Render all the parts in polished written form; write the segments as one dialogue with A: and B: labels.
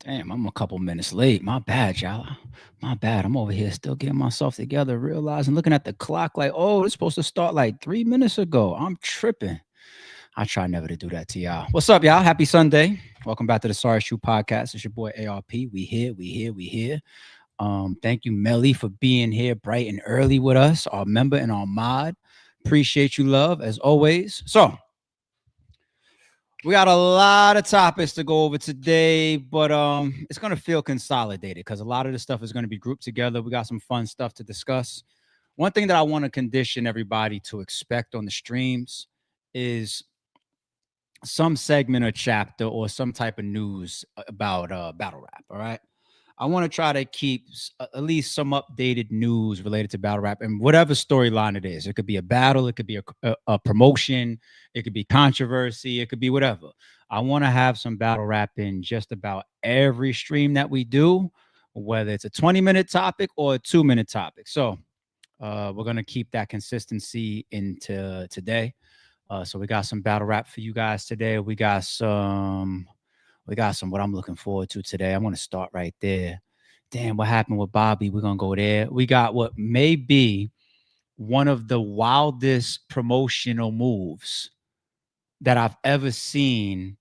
A: Damn, I'm a couple minutes late. My bad, y'all. My bad. I'm over here still getting myself together, realizing, looking at the clock, like, oh, it's supposed to start like 3 minutes ago. I'm tripping. I try never to do that to y'all. What's up, y'all? Happy Sunday. Welcome back to the Sorry Shoe Podcast. It's your boy ARP. We here. Thank you, Melly, for being here bright and early with us, our member and our mod. Appreciate you, love, as always. So, we got a lot of topics to go over today, but it's gonna feel consolidated because a lot of the stuff is gonna be grouped together. We got some fun stuff to discuss. One thing that I want to condition everybody to expect on the streams is some segment or chapter or some type of news about battle rap. All right. I want to try to keep at least some updated news related to battle rap and whatever storyline it is. It could be a battle, it could be a promotion, it could be controversy, it could be whatever. I want to have some battle rap in just about every stream that we do, whether it's a 20-minute topic or a 2-minute topic. So we're going to keep that consistency into today. So we got some battle rap for you guys today. We got some what I'm looking forward to today. I'm going to start right there. Damn, what happened with Bobby? We're going to go there. We got what may be one of the wildest promotional moves that I've ever seen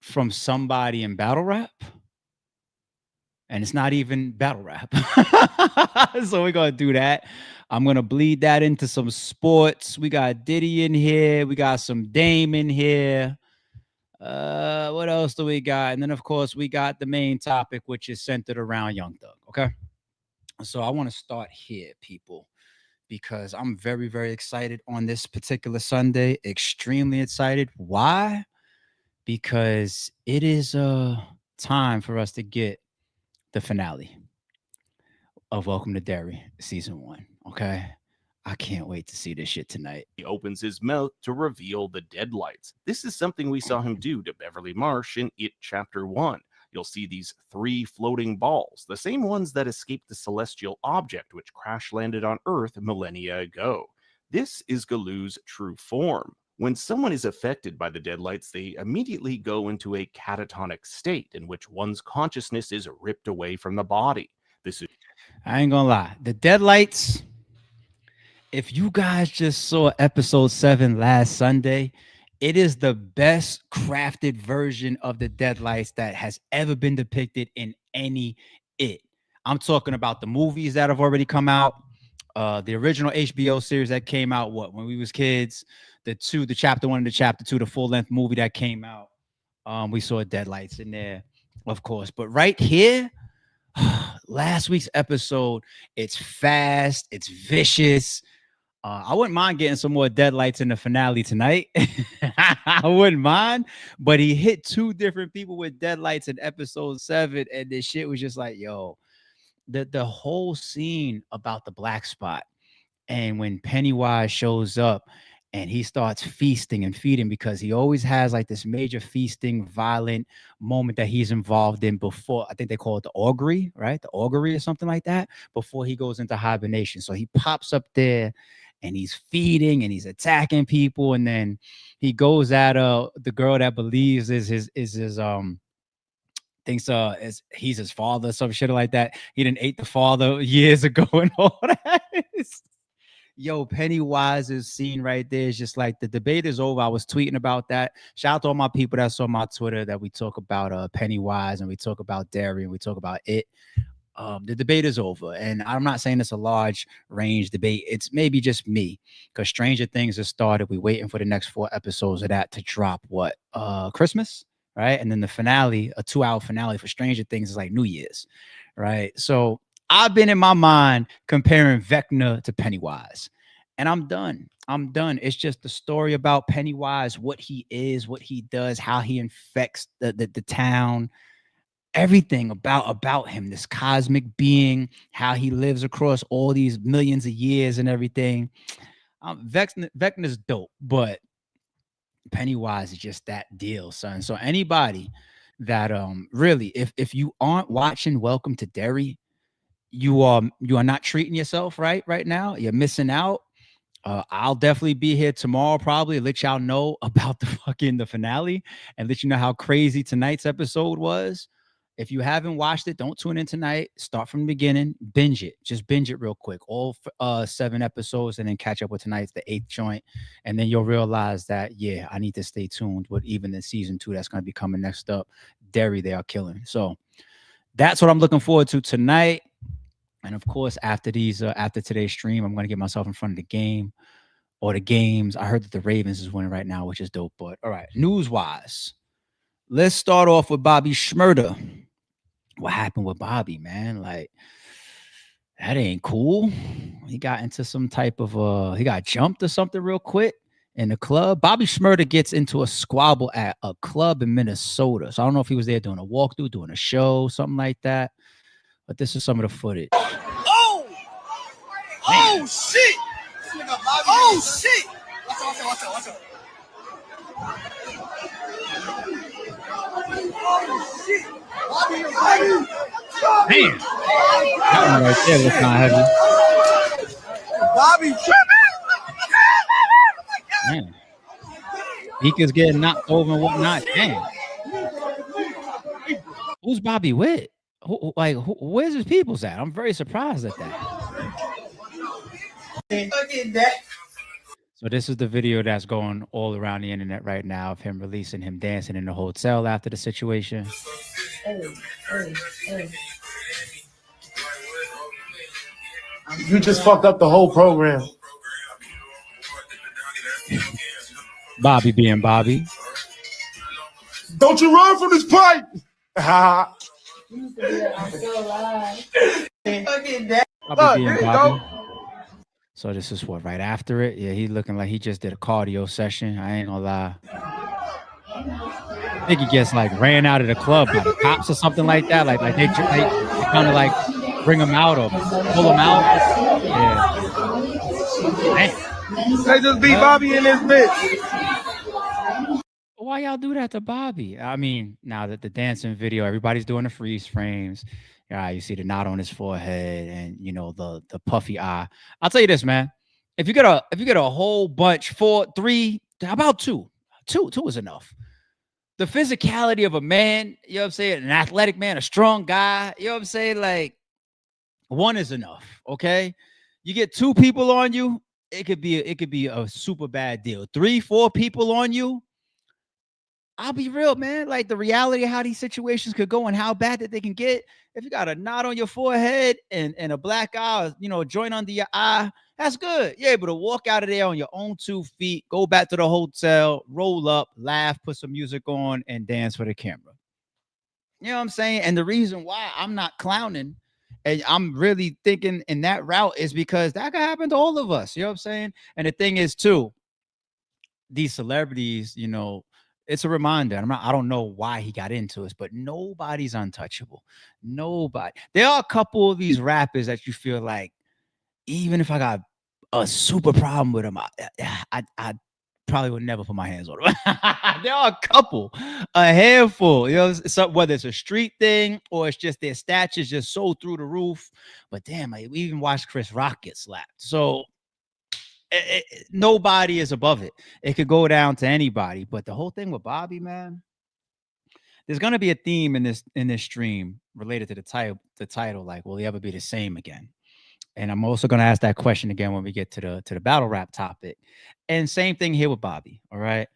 A: from somebody in battle rap. And it's not even battle rap. So we're going to do that. I'm going to bleed that into some sports. We got Diddy in here. We got some Dame in here. What else do we got? And then, of course, we got the main topic, which is centered around Young Thug. Okay. So I want to start here, people, because I'm very, very excited on this particular Sunday. Extremely excited. Why? Because it is time for us to get the finale of Welcome to Derry season 1. Okay. I can't wait to see this shit tonight.
B: He opens his mouth to reveal the deadlights. This is something we saw him do to Beverly Marsh in It Chapter 1. You'll see these 3 floating balls, the same ones that escaped the celestial object which crash landed on Earth millennia ago. This is Galu's true form. When someone is affected by the deadlights, they immediately go into a catatonic state in which one's consciousness is ripped away from the body. This is
A: I ain't gonna lie. The deadlights, if you guys just saw episode 7 last Sunday, it is the best crafted version of the deadlights that has ever been depicted in any It. I'm talking about the movies that have already come out, the original HBO series that came out when we was kids, the chapter 1 and the chapter 2, the full length movie that came out. We saw deadlights in there, of course, but right here, last week's episode, it's fast, it's vicious. I wouldn't mind getting some more deadlights in the finale tonight. I wouldn't mind, but he hit 2 different people with deadlights in episode 7, and this shit was just like, yo, the whole scene about the black spot, and when Pennywise shows up and he starts feasting and feeding, because he always has like this major feasting, violent moment that he's involved in before. I think they call it the augury, right? The augury or something like that, before he goes into hibernation. So he pops up there and he's feeding and he's attacking people, and then he goes at the girl that believes is his thinks is he's his father, some shit like that. He didn't ate the father years ago and all that. Yo, Pennywise's scene right there is just like, the debate is over. I was tweeting about that. Shout out to all my people that saw my Twitter that we talk about Pennywise, and we talk about Derry, and we talk about It. The debate is over, and I'm not saying it's a large range debate. It's maybe just me, because Stranger Things has started. We're waiting for the next 4 episodes of that to drop. Christmas, right? And then the finale, a 2-hour finale for Stranger Things, is like New Year's, right? So I've been in my mind comparing Vecna to Pennywise, and I'm done. I'm done. It's just the story about Pennywise, what he is, what he does, how he infects the town, everything about him, this cosmic being, how he lives across all these millions of years and everything. Vecna's dope, but Pennywise is just that deal, son. So anybody that really, if you aren't watching Welcome to Derry, you are not treating yourself right now. You're missing out. I'll definitely be here tomorrow, probably let y'all know about the finale and let you know how crazy tonight's episode was. If you haven't watched it, don't tune in tonight. Start from the beginning, binge it. Just binge it real quick. All 7 episodes, and then catch up with tonight's the eighth joint. And then you'll realize that, yeah, I need to stay tuned with even the season 2 that's going to be coming next up. Derry, they are killing. So that's what I'm looking forward to tonight. And of course, after today's stream, I'm going to get myself in front of the game or the games. I heard that the Ravens is winning right now, which is dope. But all right, news wise, let's start off with Bobby Schmurda. What happened with Bobby, man? Like, that ain't cool. He got into some type of he got jumped or something real quick in the club. Bobby Schmurda gets into a squabble at a club in Minnesota. So I don't know if he was there doing a walkthrough, doing a show, something like that. But this is some of the footage.
C: Oh! Man. Oh shit! Oh shit! Watch out. Oh shit!
A: Man, that one right there looks not heavy.
C: Bobby,
A: man, Beaker's getting knocked over and whatnot. Damn, who's Bobby with? Where's his people's at? I'm very surprised at that. So this is the video that's going all around the internet right now of him releasing him dancing in the hotel after the situation.
D: You just fucked up the whole program.
A: Bobby being Bobby.
D: Don't you run from this pipe!
C: I'm so alive.
A: Bobby being Bobby. So this is what, right after it? Yeah, he looking like he just did a cardio session. I ain't gonna lie. I think he gets like ran out of the club by the cops or something like that. Like they kind of like bring him out or pull him out. Yeah. Man.
D: They just beat Bobby in this bitch.
A: Why y'all do that to Bobby? I mean, now that the dancing video, everybody's doing the freeze frames. Yeah, you see the knot on his forehead and the puffy eye. I'll tell you this, man. If you get a whole bunch, 4, 3, how about 2? 2 is enough. The physicality of a man, you know what I'm saying? An athletic man, a strong guy, you know what I'm saying? Like, 1 is enough, okay? You get 2 people on you, it could be a super bad deal. 3, 4 people on you, I'll be real, man. Like, the reality of how these situations could go and how bad that they can get. If you got a knot on your forehead and a black eye, a joint under your eye, that's good. You're able to walk out of there on your own 2 feet, go back to the hotel, roll up, laugh, put some music on, and dance for the camera. You know what I'm saying? And the reason why I'm not clowning and I'm really thinking in that route is because that could happen to all of us. You know what I'm saying? And the thing is, too, these celebrities, it's a reminder. I don't know why he got into it, but nobody's untouchable. Nobody. There are a couple of these rappers that you feel like, even if I got a super problem with them, I probably would never put my hands on them. There are a couple, a handful, whether it's a street thing or it's just their stature's just so through the roof. But damn, we even watched Chris Rock get slapped. So nobody is above it. It could go down to anybody. But the whole thing with Bobby, man, there's gonna be a theme in this stream related to the title. Like, will he ever be the same again? And I'm also gonna ask that question again when we get to the battle rap topic. And same thing here with Bobby. All right.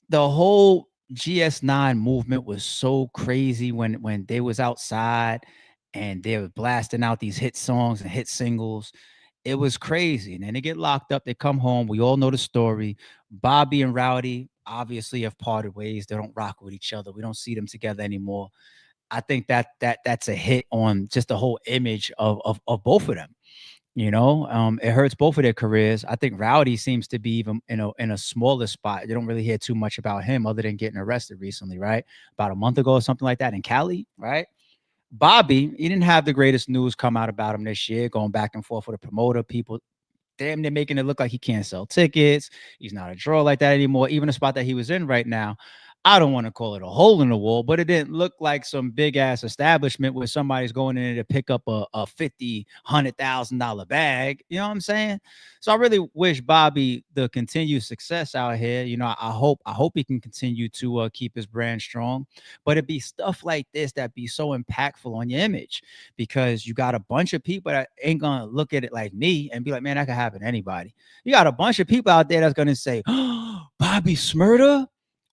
A: The whole GS9 movement was so crazy when they was outside and they were blasting out these hit songs and hit singles. It was crazy. And then they get locked up. They come home. We all know the story. Bobby and Rowdy obviously have parted ways. They don't rock with each other. We don't see them together anymore. I think that's a hit on just the whole image of both of them. It hurts both of their careers. I think Rowdy seems to be even in a smaller spot. You don't really hear too much about him other than getting arrested recently, right? About a month ago or something like that in Cali, right? Bobby, he didn't have the greatest news come out about him this year, going back and forth with a promoter. People, damn, they're making it look like he can't sell tickets. He's not a draw like that anymore. Even the spot that he was in right now, I don't want to call it a hole in the wall, but it didn't look like some big ass establishment where somebody's going in there to pick up a $50,000 bag. You know what I'm saying? So I really wish Bobby the continued success out here. You know, I hope he can continue to keep his brand strong. But it be stuff like this that be so impactful on your image, because you got a bunch of people that ain't gonna look at it like me and be like, man, that could happen to anybody. You got a bunch of people out there that's gonna say, oh, Bobby Smurda,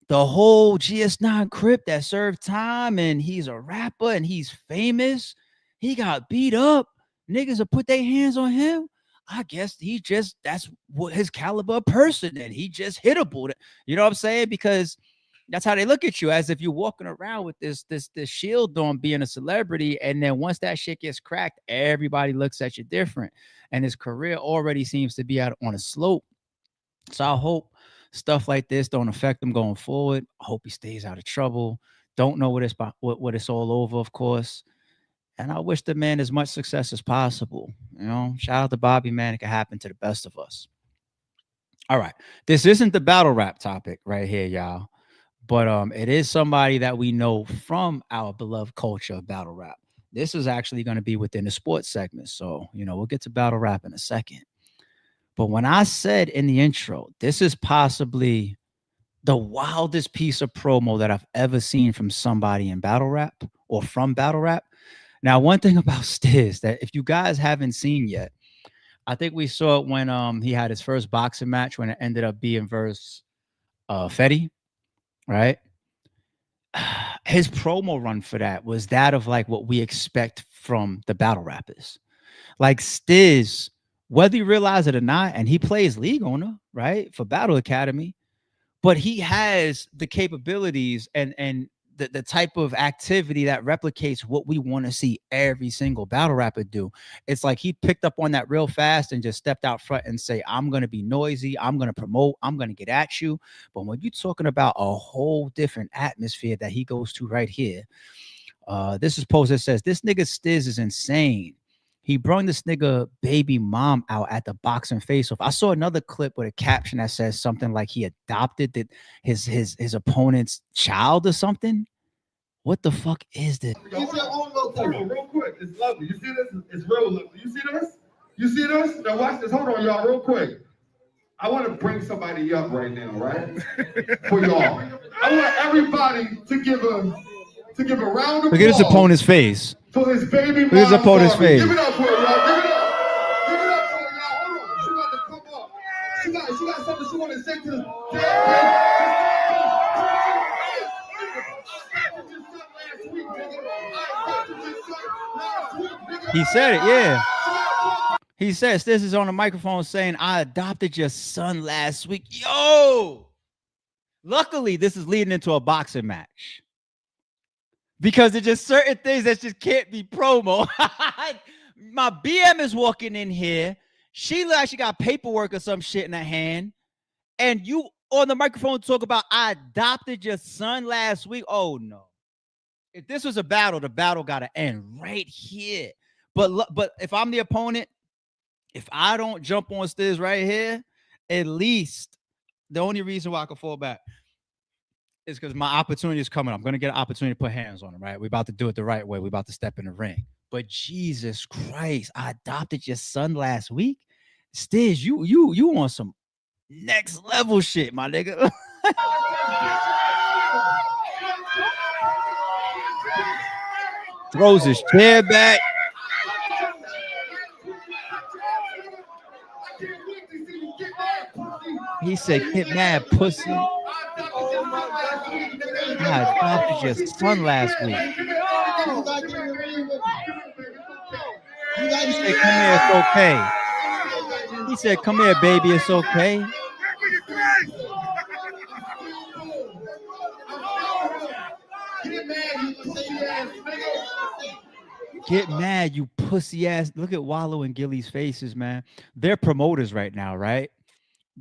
A: the whole GS9 Crip that served time, and he's a rapper and he's famous. He got beat up. Niggas will put their hands on him. I guess that's what his caliber person, and he just hittable. You know what I'm saying? Because that's how they look at you, as if you're walking around with this shield on being a celebrity. And then once that shit gets cracked, everybody looks at you different. And his career already seems to be out on a slope. So I hope stuff like this don't affect him going forward. I hope he stays out of trouble. Don't know what it's all over, of course. And I wish the man as much success as possible. You know, shout out to Bobby, man. It can happen to the best of us. All right. This isn't the battle rap topic right here, y'all. But it is somebody that we know from our beloved culture of battle rap. This is actually going to be within the sports segment. So, you know, we'll get to battle rap in a second. But when I said in the intro, this is possibly the wildest piece of promo that I've ever seen from somebody in battle rap or from battle rap. Now, one thing about Stiz that if you guys haven't seen yet, I think we saw it when he had his first boxing match when it ended up being versus Fetty, right? His promo run for that was that of like what we expect from the battle rappers. Like Stiz, whether you realize it or not, and he plays league owner, right? For Battle Academy, but he has the capabilities and the type of activity that replicates what we want to see every single battle rapper do. It's like he picked up on that real fast and just stepped out front and say, I'm going to be noisy. I'm going to promote. I'm going to get at you. But when you're talking about a whole different atmosphere that he goes to right here, this is post that says, this nigga Stiz is insane. He brought this nigga baby mom out at the boxing face-off. I saw another clip with a caption that says something like he adopted his opponent's child or something. What the fuck is this?
D: It's your own little thing. Real quick. It's lovely. You see this? It's real lovely. You see this? You see this? Now watch this. Hold on, y'all, real quick. I want to bring somebody up right now, right? For y'all. I want everybody to give a round of applause.
A: Look at his opponent's face.
D: For his baby mom.
A: Look at his opponent's face.
D: Give it up for it, y'all. Give it up. Give it up for it, y'all. Hold on. She about to come up. She got something she want to say to the
A: He said it, yeah. He says this is on the microphone saying, I adopted your son last week. Yo! Luckily, this is leading into a boxing match. Because there's just certain things that just can't be promo. My BM is walking in here. She like she got paperwork or some shit in her hand. And you on the microphone talk about, I adopted your son last week. Oh, no. If this was a battle, the battle got to end right here. But if I'm the opponent, if I don't jump on Stiz right here, at least the only reason why I can fall back is because my opportunity is coming. I'm going to get an opportunity to put hands on him, right? We're about to do it the right way. We're about to step in the ring. But Jesus Christ, I adopted your son last week. Stiz, you on some next level shit, my nigga. Throws his chair back. He said, get mad, pussy. I adopted your son last week. He said, come here, it's okay. He said, come here, baby, it's okay. Get mad, you pussy ass. Look at Wallow and Gilly's faces, man. They're promoters right now, right?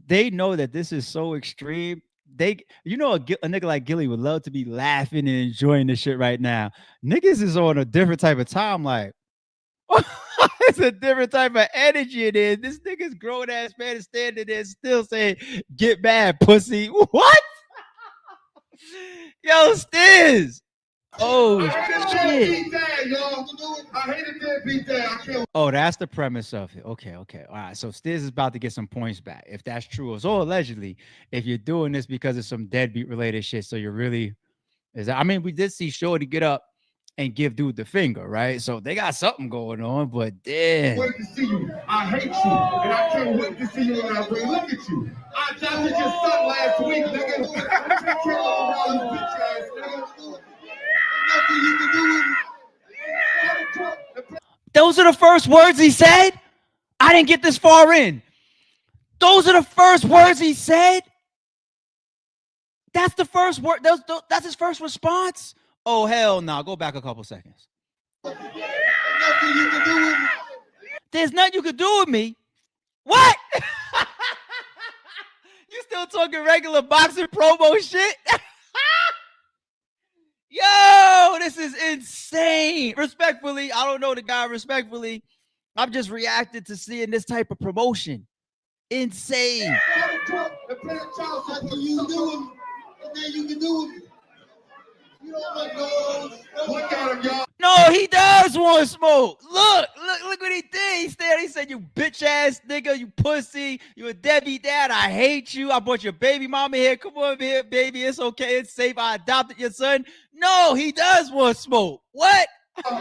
A: They know that this is so extreme. A nigga like Gilly would love to be laughing and enjoying this shit right now. Niggas is on a different type of time, like it's a different type of energy it is. This nigga's grown ass man is standing there still saying, get mad, pussy. What? Yo, Stiz. Oh
D: I hate
A: shit.
D: deadbeat dad, y'all. I hate a deadbeat dad. I can't.
A: Oh, that's the premise of it. Okay. All right. So Stiz is about to get some points back. If that's true, so allegedly, if you're doing this because of some deadbeat related shit, so you're really is that, I mean, we did see Shorty get up and give dude the finger, right? So they got something going on, but damn.
D: Wait to see you. I hate you, and I can't wait to see you when I bring. Look at you. I adopted your son last week, nigga. Don't take care of him, you bitch ass nigga. Nothing you can do with it.
A: Those are the first words he said. I didn't get this far in. Those are the first words he said. That's the first word. That's his first response. Oh hell no! Go back a couple seconds.
C: Nothing you can do with me.
A: There's nothing you could do with me. What? You still talking regular boxing promo shit? Yo, this is insane. Respectfully, I don't know the guy respectfully. I'm just reacted to seeing this type of promotion. Insane.
C: Nothing you can do with me. Nothing you can do with me. You don't want those.
D: Look at him, y'all.
A: No, he does want smoke. Look what he did. He said, you bitch ass nigga, you pussy, you a deadbeat dad. I hate you. I brought your baby mama here. Come over here, baby. It's okay. It's safe. I adopted your son. No, he does want smoke. What?
C: You like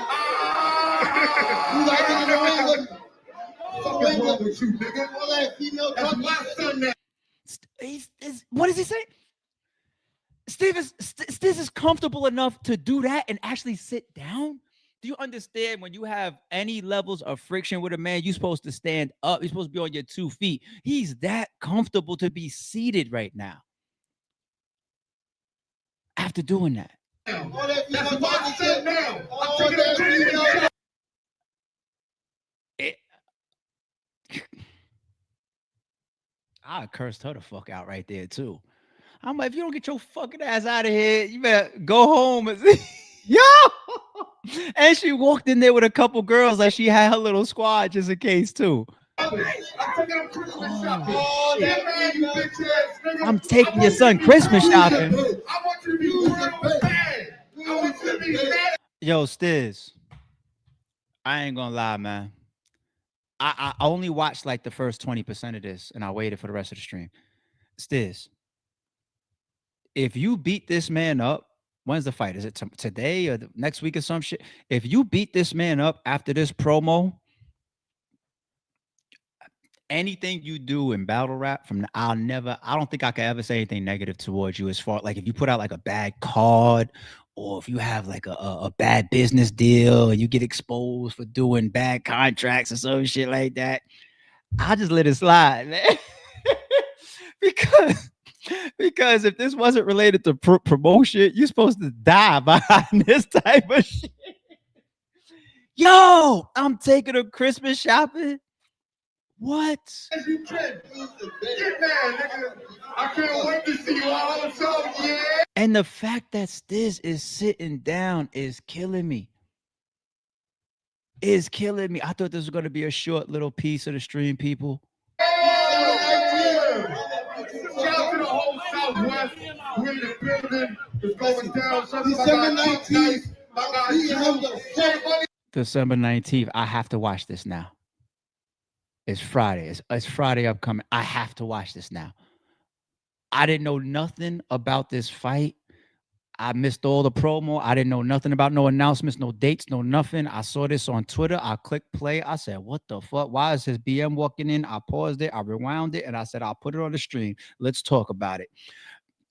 C: it in the ring with me.
D: What's wrong with you, nigga?
C: All that female
D: That's my son now.
A: What does he say? Stiz is comfortable enough to do that and actually sit down. Do you understand when you have any levels of friction with a man, you're supposed to stand up. You're supposed to be on your 2 feet. He's that comfortable to be seated right now. After doing that.
C: All that
D: That's
C: female
D: my son now.
C: all
D: I'm taking
C: that
D: a
C: female
A: I cursed her the fuck out right there too. I'm like, if you don't get your fucking ass out of here, you better go home. Yo! And she walked in there with a couple girls like she had her little squad just in case too.
D: I'm taking him Christmas shopping. Oh, that man, you bitch ass nigga.
A: I'm taking your son Christmas shopping.
D: I want you to be real bad. I want you to be bad.
A: Yo, Stiz, I ain't gonna lie, man. I only watched like the first 20% of this and I waited for the rest of the stream. Stiz, if you beat this man up, when's the fight? Is it today or next week or some shit? If you beat this man up after this promo, anything you do in battle rap I don't think I could ever say anything negative towards you as far like if you put out like a bad card or if you have like a bad business deal and you get exposed for doing bad contracts or some shit like that, I'll just let it slide, man. because if this wasn't related to promotion, you're supposed to die behind this type of shit. Yo, I'm taking her Christmas shopping. What?
D: As you can. Get mad, nigga. I can't wait to see you all. So, yeah.
A: And the fact that Stiz is sitting down is killing me. I thought this was going to be a short little piece of the stream, people.
D: Shout out to the whole Southwest. We're in the building. It's going down.
C: December 19th.
A: December 19th. I have to watch this now. It's Friday. It's Friday upcoming. I have to watch this now. I didn't know nothing about this fight. I missed all the promo. I didn't know nothing about no announcements, no dates, no nothing. I saw this on Twitter. I clicked play. I said, what the fuck? Why is his BM walking in? I paused it. I rewound it. And I said, I'll put it on the stream. Let's talk about it.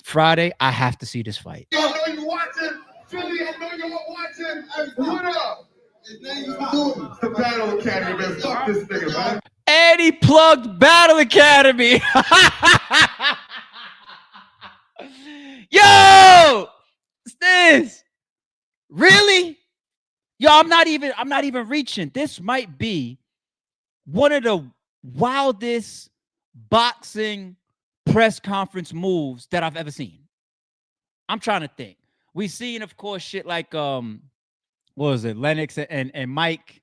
A: Friday, I have to see this fight.
D: I know you're watching. Philly, I know you're watching. What up?
C: His name is Doing.
D: The Battle Academy, man. Fuck this nigga, man.
A: And he plugged Battle Academy. Yo, Stiz, really? Yo, I'm not even reaching. This might be one of the wildest boxing press conference moves that I've ever seen. I'm trying to think. We've seen, of course, shit like what was it, Lennox and Mike.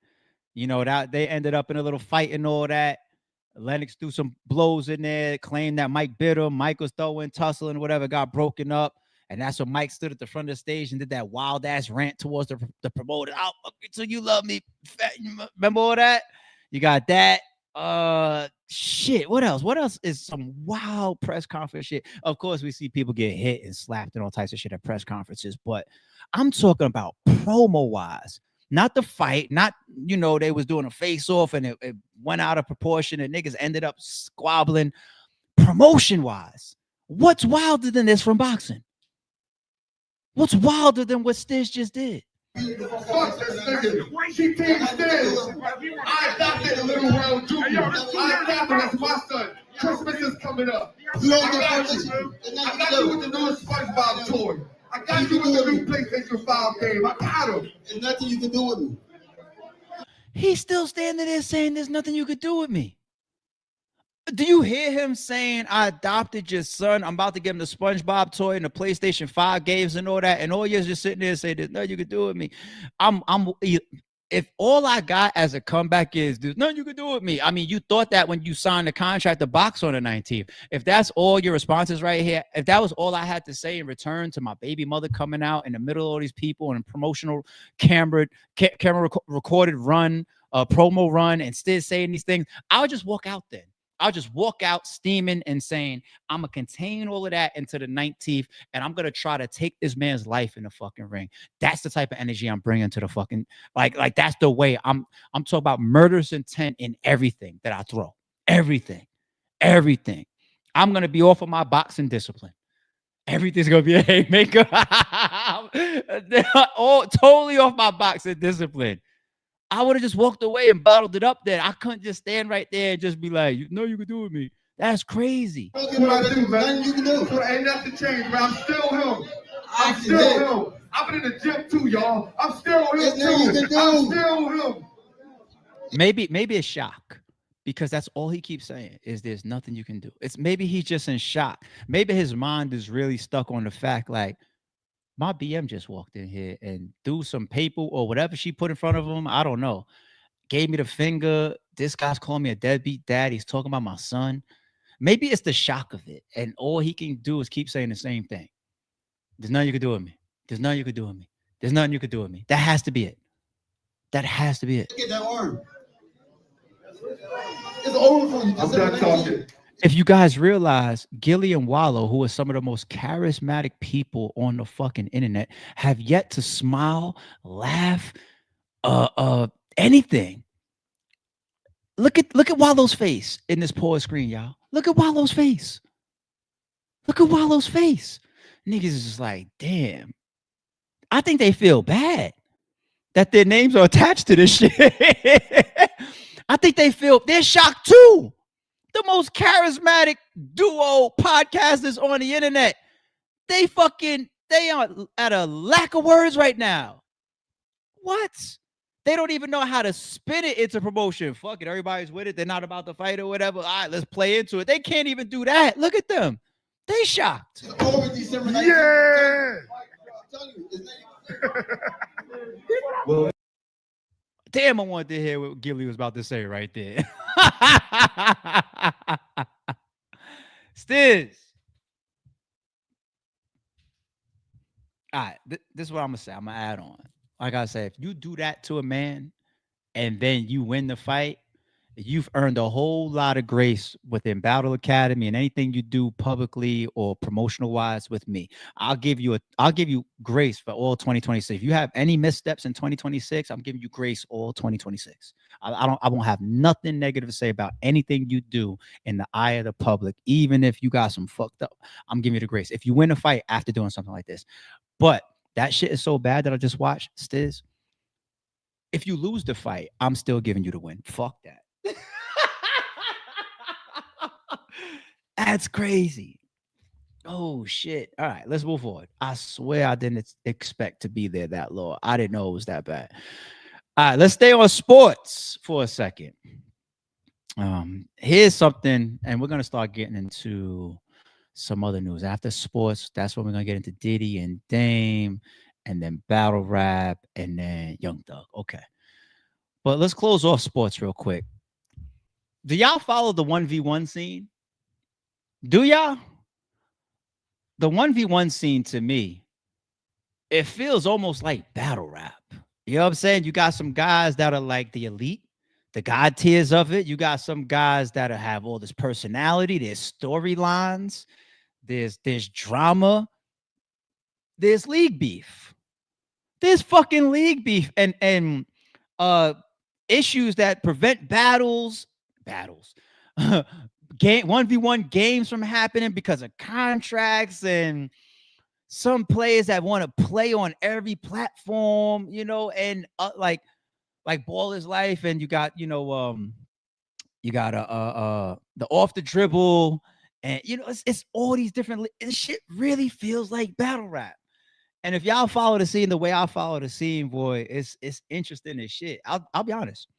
A: You know, that they ended up in a little fight and all that. Lennox threw some blows in there, claimed that Mike bit him. Mike was throwing, tussling, whatever, got broken up. And that's when Mike stood at the front of the stage and did that wild ass rant towards the promoter. I'll fuck you till you love me. Remember all that? You got that. Shit. What else? What else is some wild press conference shit? Of course, we see people get hit and slapped and all types of shit at press conferences, but I'm talking about promo wise. Not the fight, not, they was doing a face off and it went out of proportion and niggas ended up squabbling. Promotion wise, what's wilder than this from boxing? What's wilder than what Stiz just did?
D: Fuck this nigga. She team Stiz. I adopted a little round junior. I adopted as my son. Christmas is coming up.
C: You don't
D: I got
C: get
D: you. I got you with the new SpongeBob toy. I got you with the new PlayStation 5 game. I got him.
C: There's nothing you can do with me.
A: He's still standing there saying there's nothing you could do with me. Do you hear him saying, I adopted your son, I'm about to give him the SpongeBob toy and the PlayStation 5 games and all that, and all you're just sitting there saying there's nothing you could do with me? If all I got as a comeback is there's nothing you could do with me, I mean, you thought that when you signed the contract to box on the 19th. If that's all your responses right here, if that was all I had to say in return to my baby mother coming out in the middle of all these people and a promotional camera recorded run, promo run, and still saying these things, I would just walk out then. I'll just walk out steaming and saying, I'm going to contain all of that into the 19th, and I'm going to try to take this man's life in the fucking ring. That's the type of energy I'm bringing to the fucking, like that's the way I'm talking about murderous intent in everything that I throw. Everything. I'm going to be off of my boxing discipline. Everything's going to be a haymaker. All totally off my boxing discipline. I would have just walked away and bottled it up there. I couldn't just stand right there and just be like, you could do with me. That's crazy.
D: What I do, man. You can do. So ain't nothing changed, man. I'm still him. I'm still him. I've been in the gym too, y'all. I'm still him too. I'm still him.
A: Maybe it's shock, because that's all he keeps saying is there's nothing you can do. It's maybe he's just in shock. Maybe his mind is really stuck on the fact like, my BM just walked in here and threw some paper or whatever she put in front of him. I don't know. Gave me the finger. This guy's calling me a deadbeat dad. He's talking about my son. Maybe it's the shock of it. And all he can do is keep saying the same thing. There's nothing you can do with me. There's nothing you can do with me. There's nothing you can do with me. That has to be it. That has to be it.
C: Get that arm. It's over for you.
D: I'm done talking.
A: If you guys realize, Gilly and Wallow, who are some of the most charismatic people on the fucking internet, have yet to smile, laugh, anything. Look at Wallow's face in this pause screen, y'all. Look at Wallow's face. Look at Wallow's face. Niggas is just like, damn. I think they feel bad that their names are attached to this shit. I think they're shocked too. The most charismatic duo podcasters on the internet. They are at a lack of words right now. What? They don't even know how to spin it into promotion. Fuck it. Everybody's with it. They're not about to fight or whatever. All right, let's play into it. They can't even do that. Look at them. They shocked.
C: Over December 19th.
D: Yeah.
C: I'm telling you, his
D: Well,
A: Damn, I wanted to hear what Gilly was about to say right there. Stiz. All right, this is what I'm going to say. I'm going to add on. Like I said, if you do that to a man and then you win the fight, you've earned a whole lot of grace within Battle Academy and anything you do publicly or promotional wise with me. I'll give you grace for all 2026. If you have any missteps in 2026, I'm giving you grace all 2026. I won't have nothing negative to say about anything you do in the eye of the public, even if you got some fucked up. I'm giving you the grace. If you win a fight after doing something like this, but that shit is so bad that I just watched, Stiz. If you lose the fight, I'm still giving you the win. Fuck that. That's crazy. Oh shit. All right, let's move forward. I swear I didn't expect to be there that low. I didn't know it was that bad. All right, let's stay on sports for a second. Here's something, and we're gonna start getting into some other news after sports. That's when we're gonna get into Diddy and Dame, and then battle rap, and then Young Thug. Okay, but let's close off sports real quick. Do y'all follow the 1v1 scene? Do y'all? the 1v1 scene to me, it feels almost like battle rap. You know what I'm saying? You got some guys that are like the elite, the god tiers of it. You got some guys that have all this personality, there's storylines, there's drama, there's league beef. There's fucking league beef and uh issues that prevent battles. Game 1v1 games from happening because of contracts and some players that want to play on every platform, and like Ball is Life, and you got you got the off the dribble, and it's all these different. This shit really feels like battle rap. And if y'all follow the scene the way I follow the scene, boy, it's interesting as shit. I'll be honest.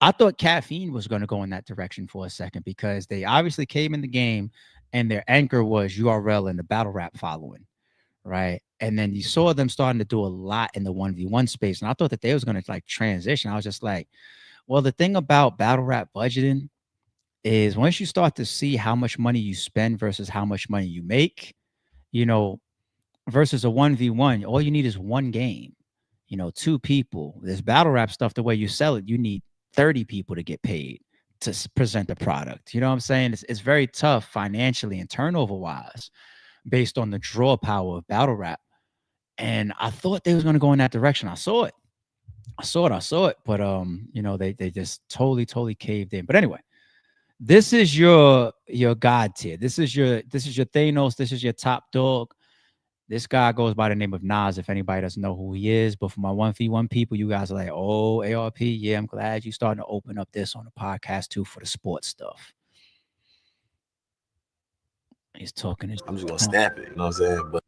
A: I thought Caffeine was going to go in that direction for a second because they obviously came in the game and their anchor was URL and the battle rap following, right? And then you saw them starting to do a lot in the 1v1 space. And I thought that they was going to like transition. I was just like, well, the thing about battle rap budgeting is once you start to see how much money you spend versus how much money you make, versus a 1v1, all you need is one game, two people. This battle rap stuff, the way you sell it, you need 30 people to get paid to present the product. You know what I'm saying? It's very tough financially and turnover wise based on the draw power of battle rap. And I thought they was going to go in that direction. I saw it. But they just totally caved in. But anyway, this is your god tier. This is your Thanos. This is your top dog. This guy goes by the name of Nas, if anybody doesn't know who he is. But for my 1v1 people, you guys are like, oh, ARP, yeah, I'm glad you starting to open up this on the podcast too for the sports stuff. He's talking.
E: I'm just going to snap it, you know what I'm saying? But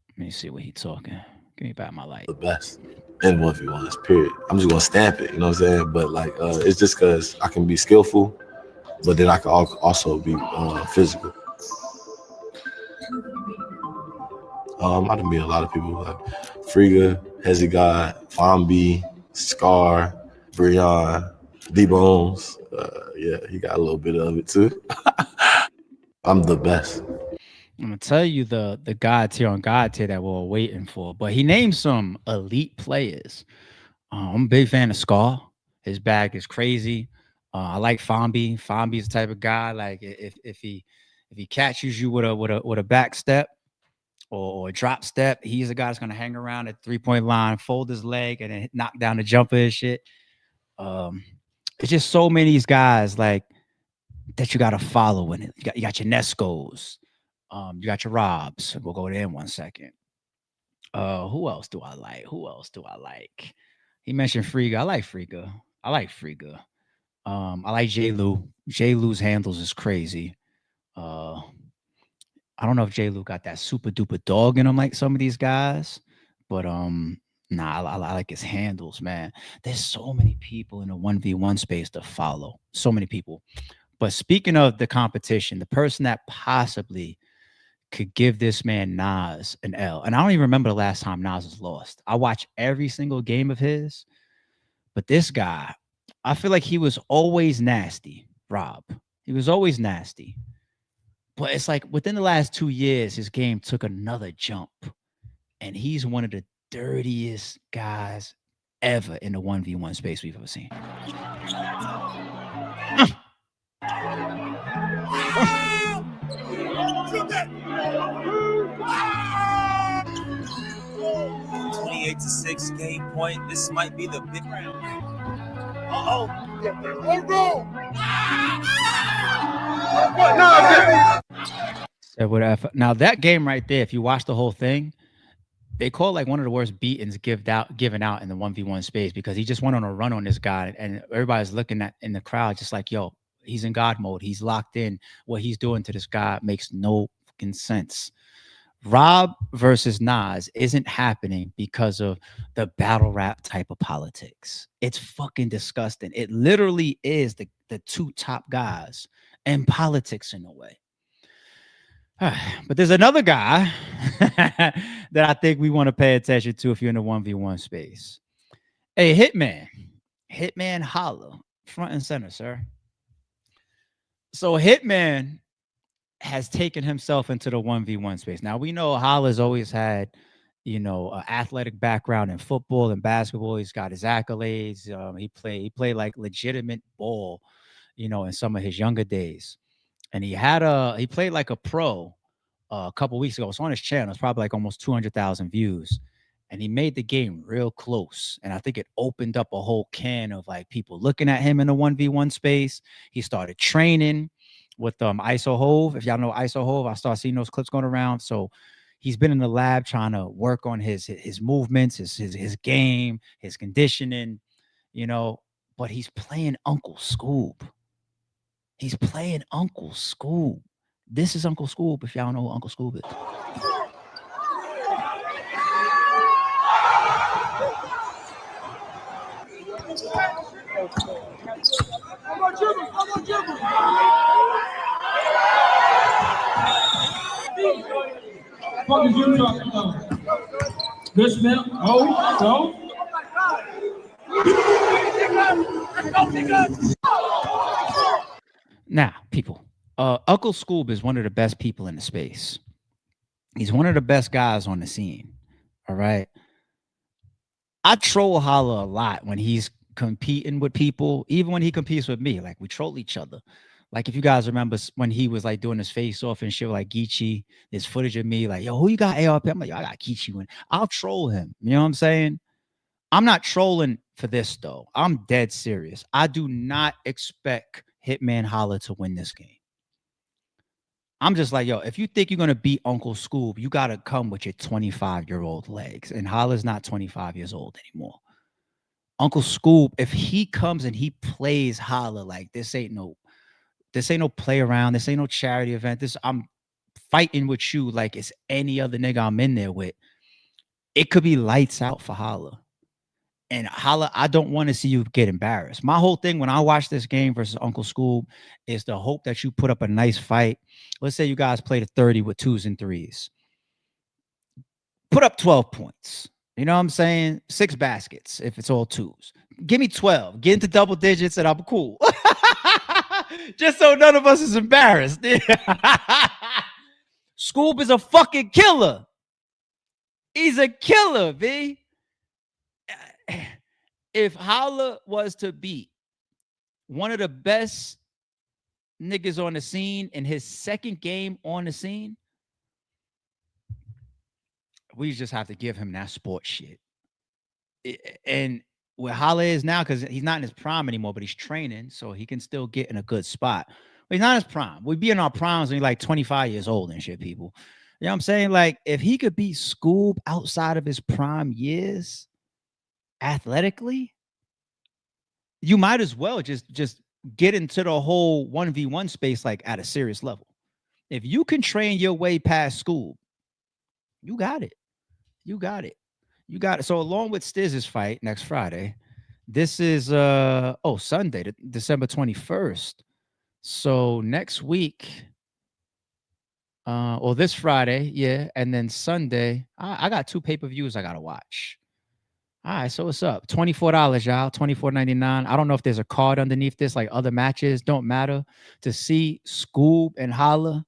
A: let me see what he's talking. Give me back my light.
E: The best in 1v1s, period. I'm just going to stamp it, you know what I'm saying? But like, it's just because I can be skillful, but then I can also be physical. I done meet a lot of people like Friga, Hezzy God, Fambi, Scar, Brian, D-Bones. Yeah, he got a little bit of it too. I'm the best.
A: I'm gonna tell you the god tier on god tier that we're waiting for, but he named some elite players. I'm a big fan of Scar. His bag is crazy. I like Fambi. Fambi's the type of guy like if he catches you with a back step or a drop step, he's a guy that's gonna hang around at 3-point line, fold his leg, and then knock down the jumper and shit. It's just so many of these guys like that you gotta follow in it. You got your Nescos, you got your Robs. We'll go there in 1 second. Who else do I like? He mentioned Friga. I like Friga. I like J. Lou. J. Lou's handles is crazy. I don't know if J. Lou got that super duper dog in him like some of these guys, but nah, I like his handles, man. There's so many people in the 1v1 space to follow. So many people. But speaking of the competition, the person that possibly could give this man Nas an L, and I don't even remember the last time Nas was lost. I watch every single game of his, but this guy, I feel like he was always nasty, Rob. He was always nasty. But it's like within the last 2 years, his game took another jump. And he's one of the dirtiest guys ever in the 1v1 space we've ever seen.
F: 28-6 game point. This might be the big round.
A: Now that game right there, if you watch the whole thing, they call like one of the worst beatings given out in the 1v1 space because he just went on a run on this guy and everybody's looking at in the crowd just like, yo, he's in God mode. He's locked in. What he's doing to this guy makes no fucking sense. Rob versus Nas isn't happening because of the battle rap type of politics. It's fucking disgusting. It literally is the two top guys in politics in a way. But there's another guy that I think we want to pay attention to if you're in the 1v1 space. Hey, Hitman holla, front and center, sir. So Hitman has taken himself into the 1v1 space. Now we know Holla's always had, an athletic background in football and basketball. He's got his accolades. He played like legitimate ball, in some of his younger days. And he played like a pro a couple weeks ago. It's on his channel. It's probably like almost 200,000 views. And he made the game real close. And I think it opened up a whole can of like people looking at him in the 1v1 space. He started training with ISO Hove. If y'all know ISO Hove, I start seeing those clips going around. So he's been in the lab trying to work on his movements, his game, his conditioning, but he's playing Uncle Scoob. He's playing Uncle Scoob. This is Uncle Scoob, if y'all know who Uncle Scoob is.
G: What is you talking about? This man? Oh, so?
A: Now, people, Uncle Scoob is one of the best people in the space. He's one of the best guys on the scene. All right. I troll Holla a lot when he's competing with people, even when he competes with me. Like, we troll each other. Like, if you guys remember when he was like doing his face off and shit like Geechee, there's footage of me like, yo, who you got ARP? I'm like, yo, I got Geechee win. I'll troll him. You know what I'm saying? I'm not trolling for this, though. I'm dead serious. I do not expect Hitman Holla to win this game. I'm just like, yo, if you think you're going to beat Uncle Scoob, you got to come with your 25-year-old legs. And Holla's not 25 years old anymore. Uncle Scoob, if he comes and he plays Holla like this ain't no play around. This ain't no charity event. I'm fighting with you like it's any other nigga I'm in there with. It could be lights out for Holla. And Holla, I don't want to see you get embarrassed. My whole thing when I watch this game versus Uncle Scoob is to hope that you put up a nice fight. Let's say you guys played a 30 with 2s and 3s. Put up 12 points. You know what I'm saying? 6 baskets if it's all 2s. Give me 12. Get into double digits and I'm cool. Just so none of us is embarrassed. Scoob is a fucking killer. He's a killer, B. If Holla was to beat one of the best niggas on the scene in his second game on the scene, we just have to give him that sports shit. And where Holla is now, because he's not in his prime anymore, but he's training, so he can still get in a good spot. But he's not in his prime. We'd be in our primes when he's like 25 years old and shit, people. You know what I'm saying? Like, if he could beat Scoob outside of his prime years, athletically, you might as well just get into the whole 1v1 space like at a serious level. If you can train your way past Scoob, you got it. You got it. You got it. So along with Stiz's fight next Friday, this is Sunday, December 21st. So next week, or this Friday, yeah, and then Sunday, I got 2 pay-per-views I gotta watch. All right, so what's up? $24, y'all. $24.99. I don't know if there's a card underneath this, like other matches. Don't matter. To see Scoob and Holla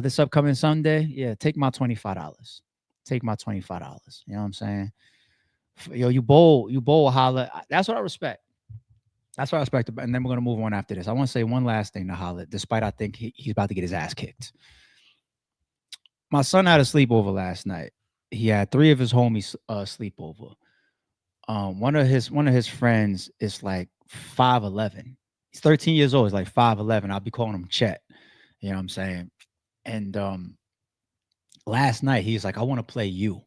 A: this upcoming Sunday, yeah, take my $25. Take my $25. You know what I'm saying? Yo, you bowl Holla. That's what I respect. That's what I respect. And then we're gonna move on after this. I want to say one last thing to Holla, despite I think he's about to get his ass kicked. My son had a sleepover last night. He had 3 of his homies sleepover. One of his friends is like 5'11". He's 13 years old. He's like 5'11". I'll be calling him Chet. You know what I'm saying? And last night he was like, I want to play you.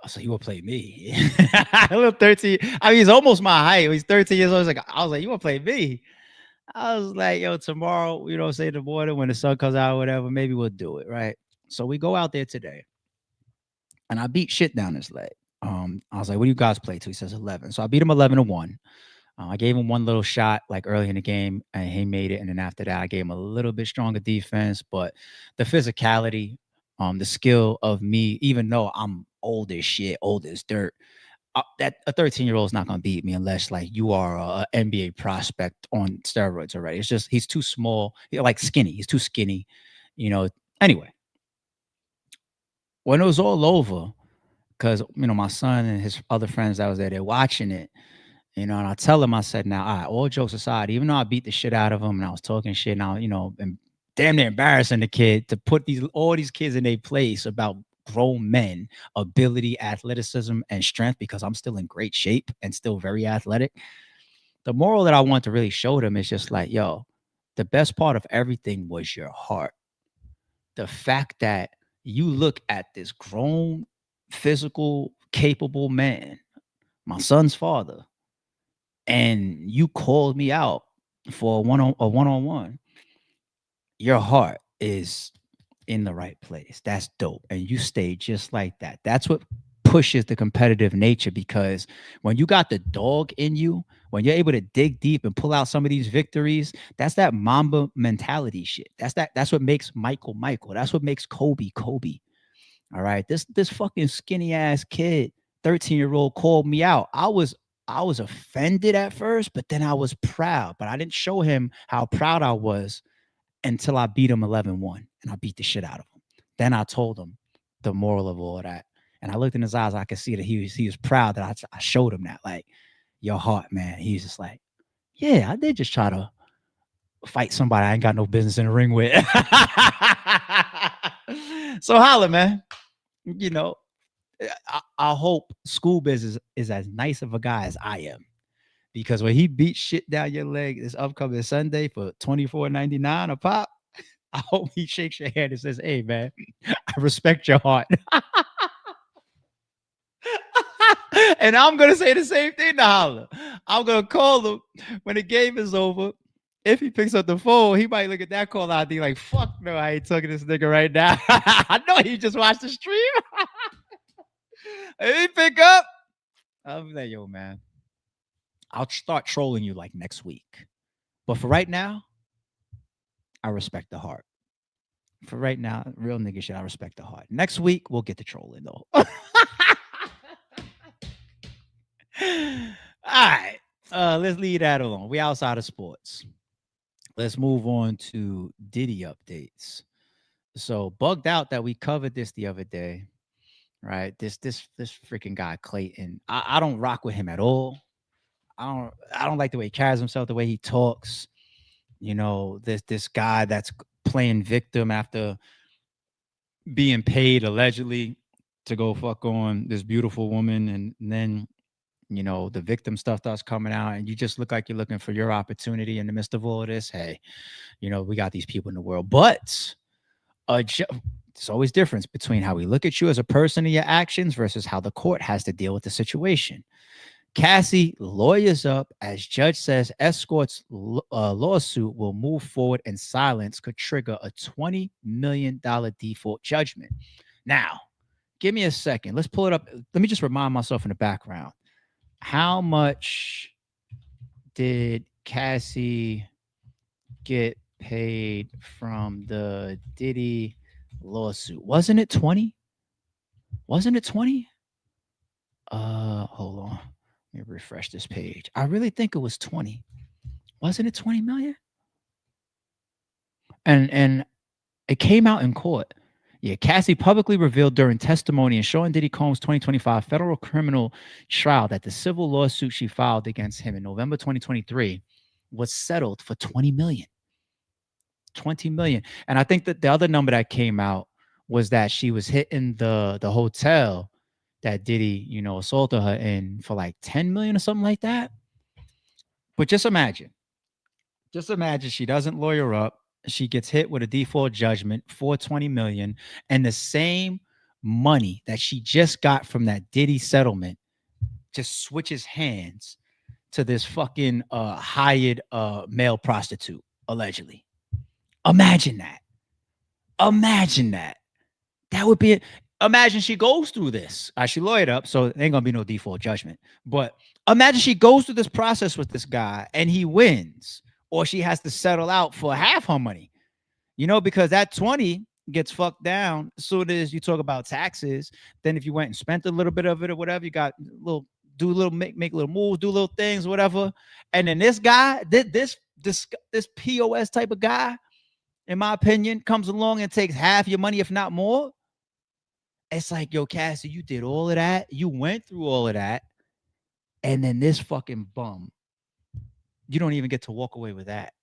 A: I said, you will play me. A little 13. I mean, he's almost my height. He's 13 years old. I was like, you want to play me? I was like, yo, tomorrow, say in the morning when the sun comes out or whatever, maybe we'll do it, right? So we go out there today. And I beat shit down his leg. I was like, what do you guys play to? He says 11. So I beat him 11-1. I gave him one little shot like early in the game and he made it. And then after that, I gave him a little bit stronger defense, but the physicality, the skill of me, even though I'm old as shit, old as dirt, that a 13-year-old is not going to beat me unless like you are a NBA prospect on steroids already. It's just he's too small, like skinny. He's too skinny, you know. Anyway, when it was all over, because my son and his other friends that was there, they're watching it, and I tell him, I said, now, all right, all jokes aside, even though I beat the shit out of him and I was talking shit, now and damn near embarrassing the kid to put all these kids in their place about grown men, ability, athleticism, and strength, because I'm still in great shape and still very athletic. The moral that I want to really show them is just like, yo, the best part of everything was your heart. The fact that you look at this grown, physical, capable man, my son's father, and you called me out for a one-on-one, your heart is in the right place. That's dope. And you stay just like that. That's what pushes the competitive nature, because when you got the dog in you, when you're able to dig deep and pull out some of these victories, that's that Mamba mentality shit. That's what makes Michael Michael. That's what makes Kobe Kobe. All right. This fucking skinny ass kid, 13-year-old, called me out. I was offended at first, but then I was proud. But I didn't show him how proud I was until I beat him 11-1, and I beat the shit out of him. Then I told him the moral of all that. And I looked in his eyes. I could see that he was proud that I showed him that, like, your heart, man. He's just like, yeah, I did just try to fight somebody I ain't got no business in the ring with. So holla, man. I hope School Biz is as nice of a guy as I am. Because when he beats shit down your leg this upcoming Sunday for $24.99 a pop, I hope he shakes your hand and says, hey, man, I respect your heart. And I'm going to say the same thing to Holla. I'm going to call him when the game is over. If he picks up the phone, he might look at that call ID like, fuck no, I ain't talking to this nigga right now. I know he just watched the stream. If he pick up, I'll be like, yo, man, I'll start trolling you like next week. But for right now, I respect the heart. For right now, real nigga shit, I respect the heart. Next week, we'll get the trolling, though. All right. Let's leave that alone. We outside of sports. Let's move on to Diddy updates. So bugged out that we covered this the other day, right? This freaking guy Clayton. I don't rock with him at all. I don't like the way he carries himself, the way he talks. This guy that's playing victim after being paid allegedly to go fuck on this beautiful woman, and then the victim stuff starts coming out, and you just look like you're looking for your opportunity in the midst of all of this. Hey, we got these people in the world, but there's always difference between how we look at you as a person and your actions versus how the court has to deal with the situation. Cassie lawyers up as judge says escorts lawsuit will move forward and silence could trigger a $20 million default judgment. Now, give me a second. Let's pull it up. Let me just remind myself in the background. How much did Cassie get paid from the Diddy lawsuit? Wasn't it 20? Wasn't it 20? Hold on. Let me refresh this page. I really think it was 20. Wasn't it 20 million? And it came out in court. Yeah, Cassie publicly revealed during testimony in Sean Diddy Combs' 2025 federal criminal trial that the civil lawsuit she filed against him in November 2023 was settled for 20 million. 20 million. And I think that the other number that came out was that she was hitting the hotel that Diddy, assaulted her in for like 10 million or something like that. But just imagine she doesn't lawyer up. She gets hit with a default judgment for 20 million, and the same money that she just got from that Diddy settlement just switches hands to this fucking hired male prostitute, allegedly. Imagine that. That would be it. Imagine she goes through this. She lawyered up, so there ain't gonna be no default judgment. But imagine she goes through this process with this guy and he wins, or she has to settle out for half her money. Because that 20 gets fucked down as soon as you talk about taxes. Then if you went and spent a little bit of it or whatever, you got a little do little make little moves, do little things, whatever. And then this guy, this POS type of guy, in my opinion, comes along and takes half your money, if not more. It's like, yo, Cassie, you did all of that. You went through all of that. And then this fucking bum, you don't even get to walk away with that.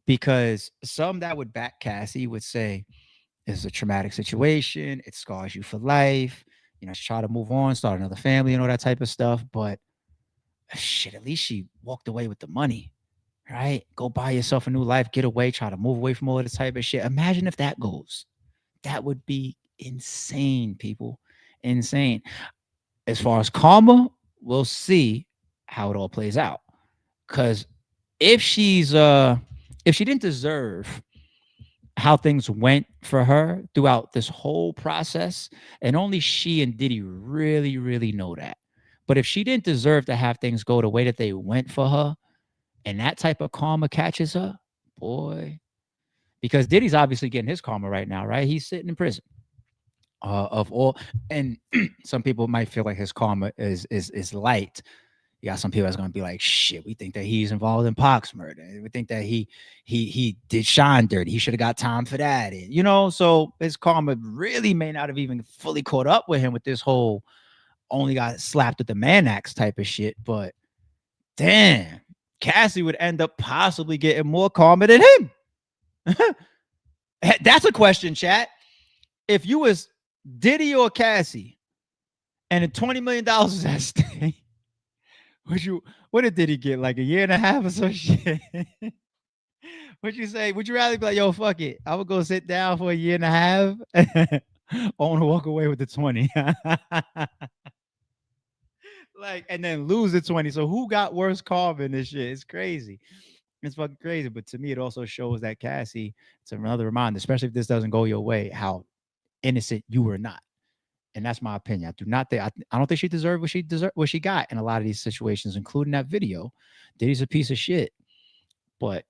A: Because some that would back Cassie would say, it's a traumatic situation. It scars you for life. You know, try to move on, start another family and all that type of stuff. But shit, at least she walked away with the money, right? Go buy yourself a new life, get away, try to move away from all this type of shit. Imagine if that goes. That would be insane, people. Insane. As far as karma, we'll see how it all plays out. Because if she didn't deserve how things went for her throughout this whole process, and only she and Diddy really, really know that. But if she didn't deserve to have things go the way that they went for her, and that type of karma catches her, boy, because Diddy's obviously getting his karma right now, right? He's sitting in prison. Of all, and some people might feel like his karma is light. You got some people that's gonna be like, shit, we think that he's involved in Pac's murder. We think that he did Sean dirty. He should have got time for that. And, you know, so his karma really may not have even fully caught up with him with this whole only got slapped with the man axe type of shit. But damn, Cassie would end up possibly getting more karma than him. That's a question, chat. If you was Diddy or Cassie, and the $20 million is at stake, what did Diddy get? Like a year and a half or some shit? What'd you say? Would you rather be like, yo, fuck it, I would go sit down for a year and a half? I want to walk away with the 20. Like, and then lose the 20. So who got worse karma in this shit? It's crazy. It's fucking crazy. But to me, it also shows that Cassie, it's another reminder, especially if this doesn't go your way, how innocent you were not. And that's my opinion. I do not think I don't think she deserved what she got in a lot of these situations, including that video. Diddy's a piece of shit, but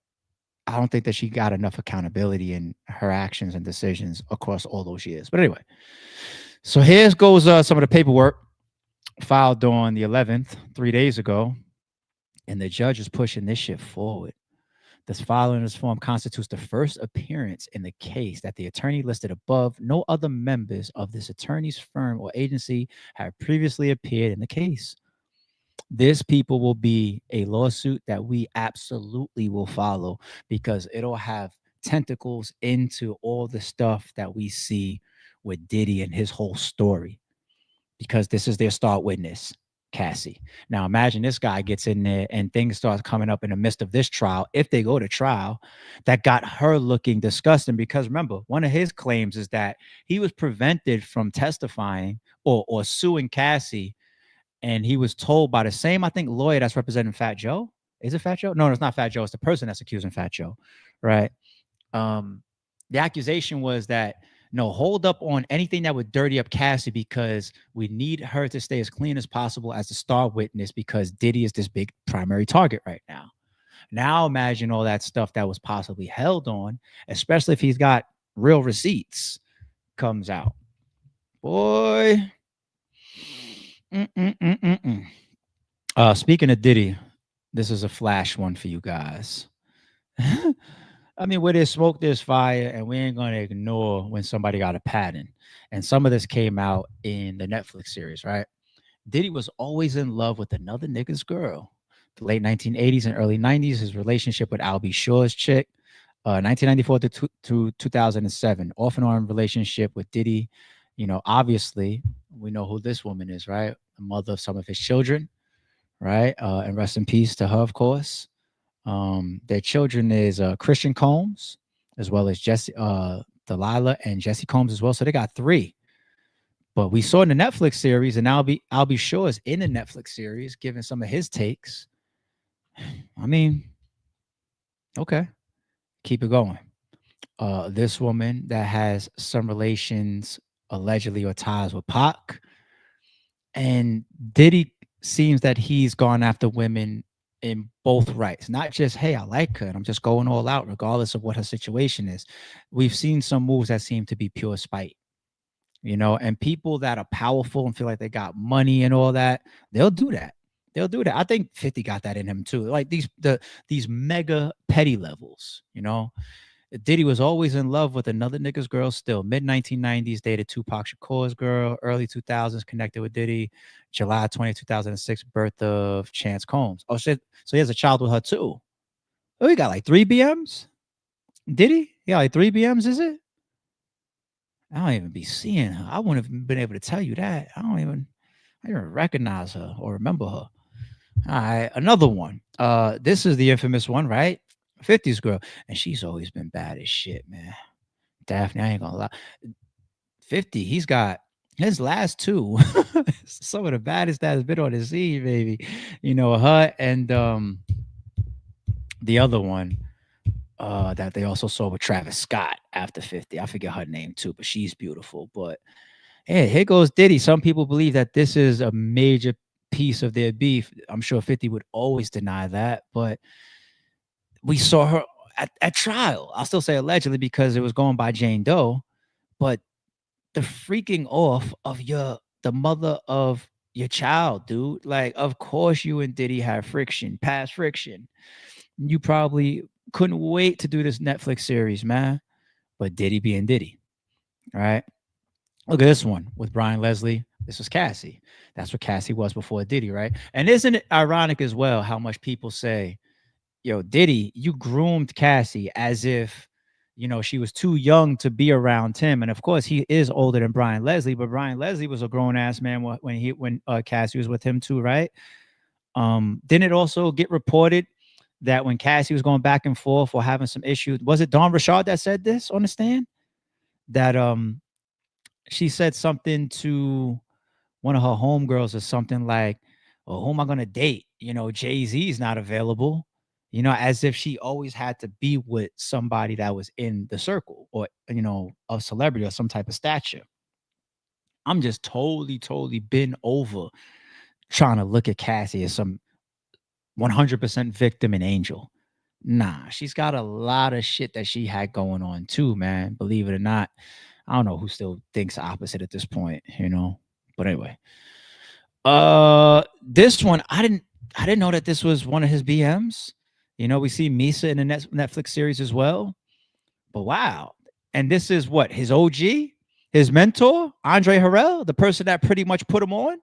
A: I don't think that she got enough accountability in her actions and decisions across all those years. But anyway, so here goes some of the paperwork filed on the 11th, 3 days ago, and the judge is pushing this shit forward. This filing this form constitutes the first appearance in the case that the attorney listed above. No other members of this attorney's firm or agency have previously appeared in the case. This, people, will be a lawsuit that we absolutely will follow because it'll have tentacles into all the stuff that we see with Diddy and his whole story, because this is their star witness, Cassie. Now imagine this guy gets in there and things start coming up in the midst of this trial, if they go to trial, that got her looking disgusting. Because remember, one of his claims is that he was prevented from testifying or suing Cassie, and he was told by the same, I think, lawyer that's representing Fat Joe. Is it Fat Joe? No, it's not Fat Joe. It's the person that's accusing Fat Joe, right? The accusation was that, no, hold up on anything that would dirty up Cassie because we need her to stay as clean as possible as the star witness because Diddy is this big primary target right now. Now imagine all that stuff that was possibly held on, especially if he's got real receipts, comes out. Boy. Speaking of Diddy, this is a flash one for you guys. I mean, where there's smoke, there's fire, and we ain't going to ignore when somebody got a patent. And some of this came out in the Netflix series, right? Diddy was always in love with another nigga's girl. The late 1980s and early 90s, his relationship with Albie Shaw's chick, 1994 to 2007, off and on relationship with Diddy. You know, obviously, we know who this woman is, right? The mother of some of his children, right? And rest in peace to her, of course. Their children is Christian Combs, as well as Delilah and Jesse Combs as well. So they got 3. But we saw in the Netflix series, and Albie Shaw is in the Netflix series, giving some of his takes. I mean, okay, keep it going. This woman that has some relations, allegedly, or ties with Pac, and Diddy seems that he's gone after women in both rights, not just, hey, I like her and I'm just going all out regardless of what her situation is. We've seen some moves that seem to be pure spite. you know, and people that are powerful and feel like they got money and all that, they'll do that. They'll do that. I think 50 got that in him too. Like these mega petty levels, you know. Diddy was always in love with another nigga's girl still. Mid 1990s, dated Tupac Shakur's girl. Early 2000s, connected with Diddy. July 20, 2006, birth of Chance Combs. Oh, shit. So he has a child with her too. Oh, he got like 3 BMs? Did he? Yeah, like 3 BMs, is it? I don't even be seeing her. I wouldn't have been able to tell you that. I don't even recognize her or remember her. All right, another one. This is the infamous one, right? 50's girl. And she's always been bad as shit, man. Daphne, I ain't gonna lie. 50, he's got his last two. Some of the baddest that has been on the scene, baby. You know, her and the other one that they also saw with Travis Scott after 50. I forget her name too, but she's beautiful. But hey, here goes Diddy. Some people believe that this is a major piece of their beef. I'm sure 50 would always deny that, but we saw her at trial. I'll still say allegedly because it was going by Jane Doe, but the freaking off of the mother of your child, dude. Like, of course you and Diddy had friction, past friction. You probably couldn't wait to do this Netflix series, man. But Diddy being Diddy, all right? Look at this one with Brian Leslie. This was Cassie. That's what Cassie was before Diddy, right? And isn't it ironic as well how much people say, yo, Diddy, you groomed Cassie as if, you know, she was too young to be around him. And of course, he is older than Brian Leslie, but Brian Leslie was a grown ass man when Cassie was with him too, right? Didn't it also get reported that when Cassie was going back and forth or having some issues, was it Dawn Rashad that said this on the stand? That she said something to one of her homegirls or something like, "Oh, who am I gonna date? You know, Jay-Z's not available." You know, as if she always had to be with somebody that was in the circle or, you know, a celebrity or some type of stature. I'm just totally been over trying to look at Cassie as some 100% victim and angel. Nah, she's got a lot of shit that she had going on too, man. Believe it or not. I don't know who still thinks opposite at this point, you know. But anyway. This one, I didn't know that this was one of his BMs. You know, we see Misa in the Netflix series as well. But wow. And this is what? His OG? His mentor? Andre Harrell? The person that pretty much put him on?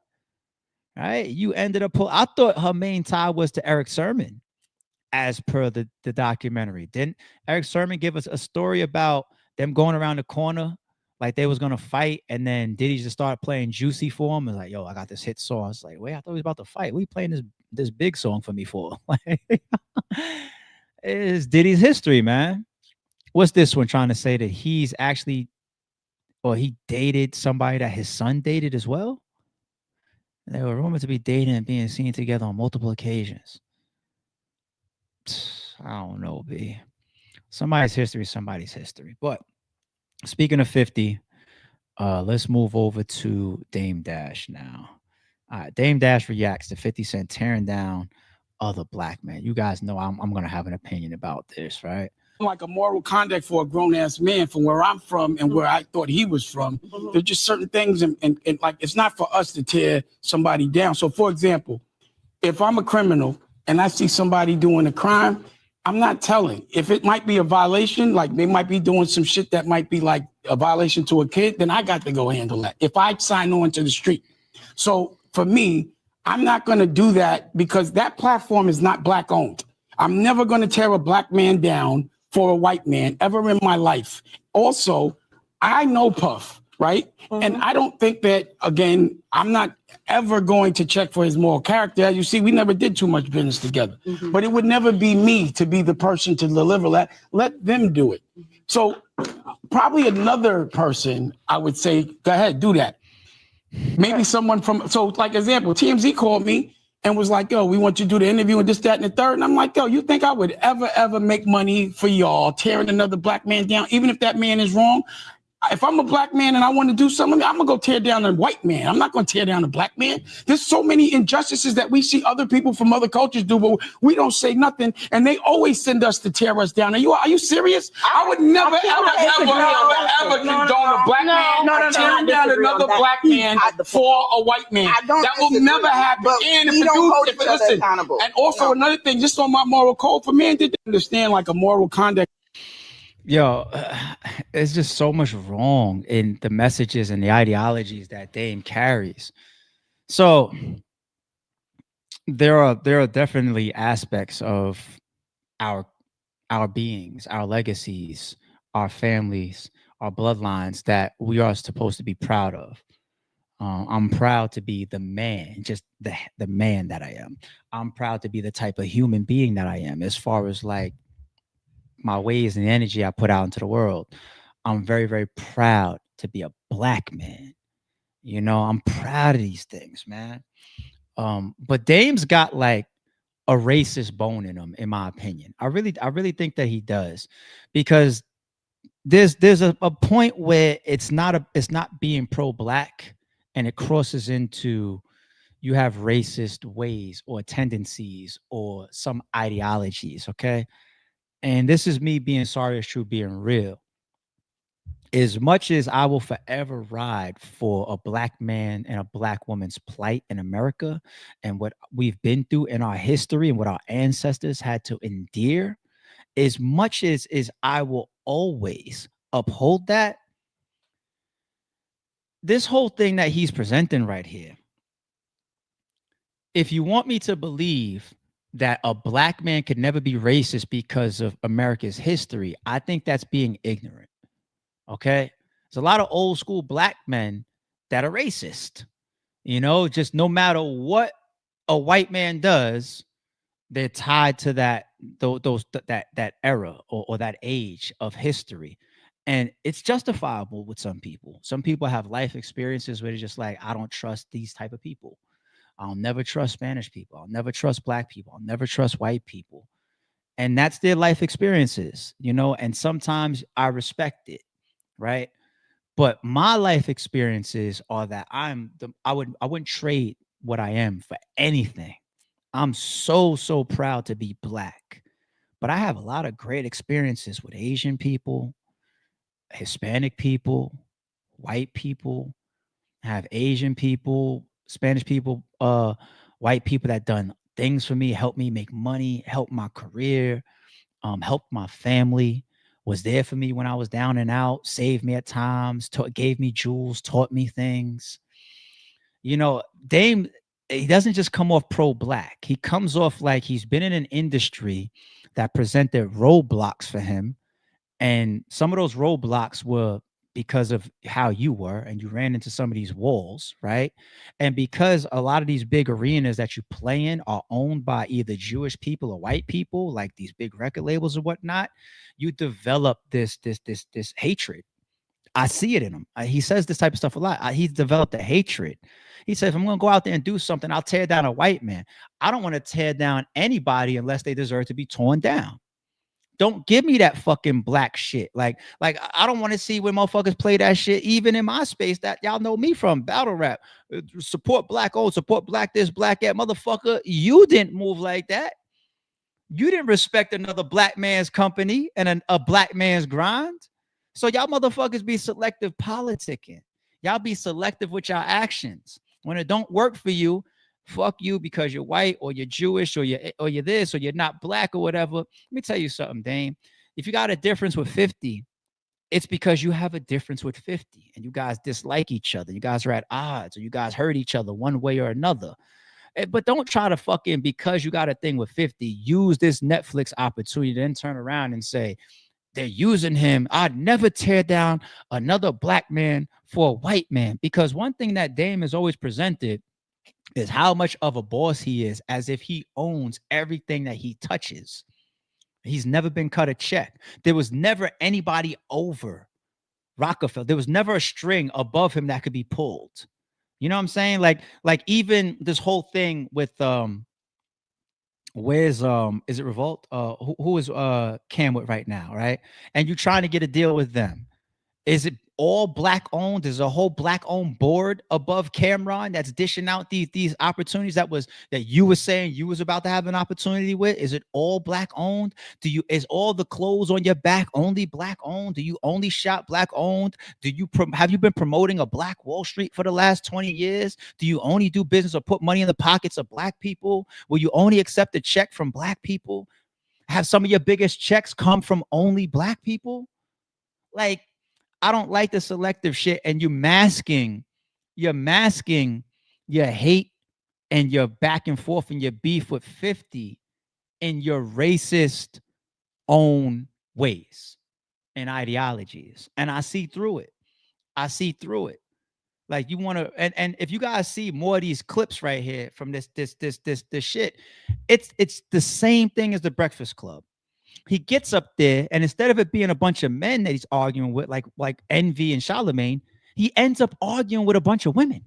A: All right? You ended up I thought her main tie was to Eric Sermon, as per the documentary. Didn't Eric Sermon give us a story about them going around the corner like they was going to fight, and then Diddy just started playing Juicy for him and like, yo, I got this hit song. It's like, wait, I thought he was about to fight. What are you playing this big song for me for? It's Diddy's history, man. What's this one trying to say? That he's actually, or he dated somebody that his son dated as well? They were rumored to be dating and being seen together on multiple occasions. I don't know, B. Somebody's history is somebody's history. But speaking of 50, let's move over to Dame Dash now. Dame Dash reacts to 50 Cent tearing down other black men. You guys know I'm going to have an opinion about this, right?
H: Like a moral conduct for a grown-ass man from where I'm from and where I thought he was from. There's just certain things and like it's not for us to tear somebody down. So, for example, if I'm a criminal and I see somebody doing a crime, I'm not telling. If it might be a violation, like they might be doing some shit that might be like a violation to a kid, then I got to go handle that. If I sign on to the street. So for me, I'm not going to do that because that platform is not black owned. I'm never going to tear a black man down for a white man ever in my life. Also, I know Puff, right? Mm-hmm. And I don't think that, again, I'm not ever going to check for his moral character. As you see, we never did too much business together. Mm-hmm. But it would never be me to be the person to deliver that. Let them do it. So probably another person, I would say, go ahead, do that. Maybe someone from, so like example, TMZ called me and was like, yo, we want you to do the interview and this, that, and the third. And I'm like, yo, you think I would ever make money for y'all tearing another black man down, even if that man is wrong? If I'm a black man and I want to do something, I'm gonna go tear down a white man. I'm not gonna tear down a black man. There's so many injustices that we see other people from other cultures do, but we don't say nothing, and they always send us to tear us down. Are you serious? I would never, ever condone a black man tearing down another black man for a white man. That will never happen. And and also another thing, just on my moral code for men to understand like a moral conduct.
A: Yo, it's just so much wrong in the messages and the ideologies that Dame carries. So there are definitely aspects of our beings, our legacies, our families, our bloodlines that we are supposed to be proud of. I'm proud to be the man, just the man that I am. I'm proud to be the type of human being that I am, as far as like my ways and the energy I put out into the world. I'm very, very proud to be a black man. You know, I'm proud of these things, man. But Dame's got like a racist bone in him, in my opinion. I really think that he does, because there's a point where it's not being pro-black, and it crosses into, you have racist ways or tendencies or some ideologies, okay? And this is me being sorry as true, being real. As much as I will forever ride for a black man and a black woman's plight in America and what we've been through in our history and what our ancestors had to endure, as much as I will always uphold that, this whole thing that he's presenting right here, if you want me to believe that a black man could never be racist because of America's history, I think that's being ignorant. Okay. There's a lot of old school black men that are racist, you know, just no matter what a white man does, they're tied to that era or that age of history. And it's justifiable with some people. Some people have life experiences where they're just like, I don't trust these type of people. I'll never trust Spanish people. I'll never trust black people. I'll never trust white people. And that's their life experiences, you know, and sometimes I respect it, right? But my life experiences are that I wouldn't trade what I am for anything. I'm so proud to be black. But I have a lot of great experiences with Asian people, Hispanic people, white people. I have Asian people, Spanish people, white people that done things for me, helped me make money, helped my career, helped my family, was there for me when I was down and out, saved me at times, gave me jewels, taught me things. You know, Dame, he doesn't just come off pro-black. He comes off like he's been in an industry that presented roadblocks for him. And some of those roadblocks were because of how you were, and you ran into some of these walls, right? And because a lot of these big arenas that you play in are owned by either Jewish people or white people, like these big record labels or whatnot, you develop this hatred. I see it in him. He says this type of stuff a lot. He's developed a hatred. He said, if I'm going to go out there and do something, I'll tear down a white man. I don't want to tear down anybody unless they deserve to be torn down. Don't give me that fucking black shit. Like I don't want to see when motherfuckers play that shit, even in my space that y'all know me from, battle rap. Support black old, support black this, black that. Motherfucker, you didn't move like that. You didn't respect another black man's company and a black man's grind. So y'all motherfuckers be selective politicking. Y'all be selective with your actions. When it don't work for you, fuck you because you're white or you're Jewish or you're this or you're not black or whatever. Let me tell you something, Dame. If you got a difference with 50, it's because you have a difference with 50 and you guys dislike each other. You guys are at odds or you guys hurt each other one way or another. But don't try to fucking, because you got a thing with 50, use this Netflix opportunity to then turn around and say, they're using him. I'd never tear down another black man for a white man. Because one thing that Dame has always presented is how much of a boss he is, as if he owns everything that he touches. He's never been cut a check. There was never anybody over Rockefeller. There was never a string above him that could be pulled. You know what I'm saying? Like even this whole thing with where's is it Revolt? Who is Cam with right now, right? And you trying to get a deal with them. Is it all black owned. There's a whole black owned board above Cameron that's dishing out these opportunities that you were saying you was about to have an opportunity with. Is it all black owned? Is all the clothes on your back only black owned? Do you only shop black owned? Have you been promoting a Black Wall Street for the last 20 years? Do you only do business or put money in the pockets of black people? Will you only accept a check from black people? Have some of your biggest checks come from only black people? Like, I don't like the selective shit, and you're masking your hate and your back and forth and your beef with 50 in your racist own ways and ideologies. And I see through it. Like, you want to, and if you guys see more of these clips right here from this shit, it's the same thing as the Breakfast Club. He gets up there, and instead of it being a bunch of men that he's arguing with, like Envy and Charlemagne, he ends up arguing with a bunch of women.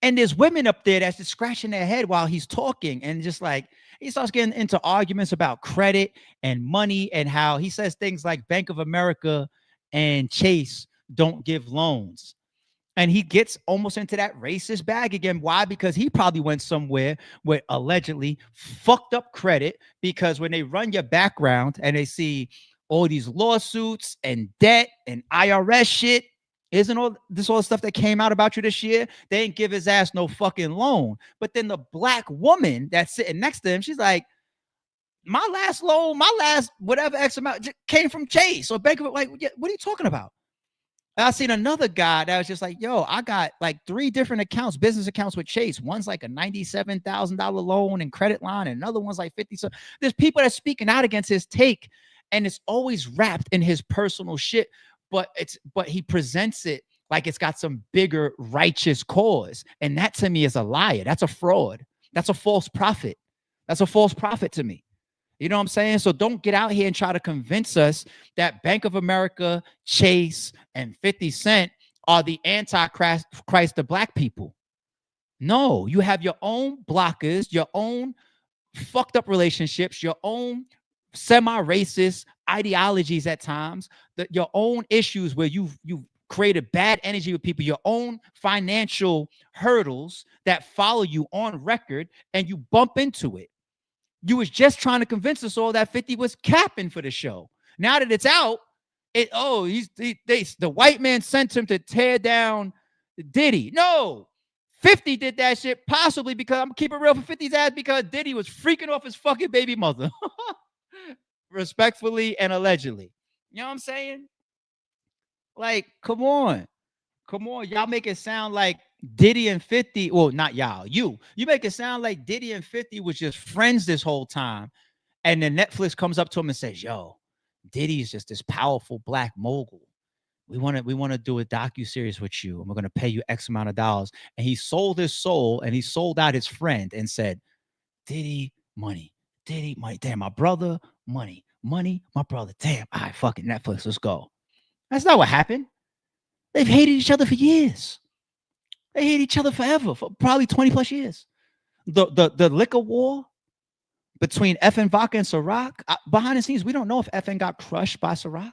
A: And there's women up there that's just scratching their head while he's talking, and just like he starts getting into arguments about credit and money, and how he says things like Bank of America and Chase don't give loans. And he gets almost into that racist bag again. Why? Because he probably went somewhere with allegedly fucked up credit, because when they run your background and they see all these lawsuits and debt and IRS shit, isn't all the stuff that came out about you this year? They ain't give his ass no fucking loan. But then the black woman that's sitting next to him, she's like, my last loan, my last whatever X amount came from Chase or Bank of, like, what are you talking about? I seen another guy that was just like, yo, I got like 3 different accounts, business accounts with Chase. One's like a $97,000 loan and credit line, and another one's like 50. So there's people that's speaking out against his take, and it's always wrapped in his personal shit. But he presents it like it's got some bigger righteous cause. And that to me is a liar. That's a fraud. That's a false prophet. That's a false prophet to me. You know what I'm saying? So don't get out here and try to convince us that Bank of America, Chase, and 50 Cent are the antichrist of black people. No, you have your own blockers, your own fucked up relationships, your own semi-racist ideologies at times, your own issues where you've created bad energy with people, your own financial hurdles that follow you on record, and you bump into it. You was just trying to convince us all that 50 was capping for the show. Now that it's out, the white man sent him to tear down Diddy. No, 50 did that shit possibly because, I'm gonna keep it real for 50's ass, because Diddy was freaking off his fucking baby mother. Respectfully and allegedly. You know what I'm saying? Like, come on. Y'all make it sound like Diddy and 50, well, not y'all, you make it sound like Diddy and 50 was just friends this whole time. And then Netflix comes up to him and says, yo, Diddy is just this powerful black mogul. We want to do a docuseries with you, and we're going to pay you X amount of dollars. And he sold his soul, and he sold out his friend and said, Diddy, money, damn, my brother, money, my brother, damn, all right, fucking Netflix, let's go. That's not what happened. They've hated each other for years. They hate each other forever, for probably 20 plus years. The liquor war between FN Vodka and Ciroc, behind the scenes, we don't know if FN got crushed by Ciroc.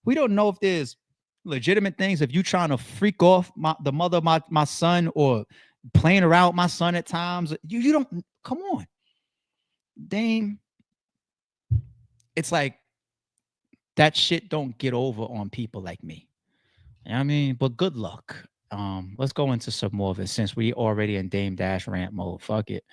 A: We don't know if there's legitimate things, if you trying to freak off the mother of my son, or playing around with my son at times. You don't, come on. Dame, it's like that shit don't get over on people like me. You know what I mean? But good luck. Let's go into some more of it since we already in Dame Dash rant mode. Fuck it.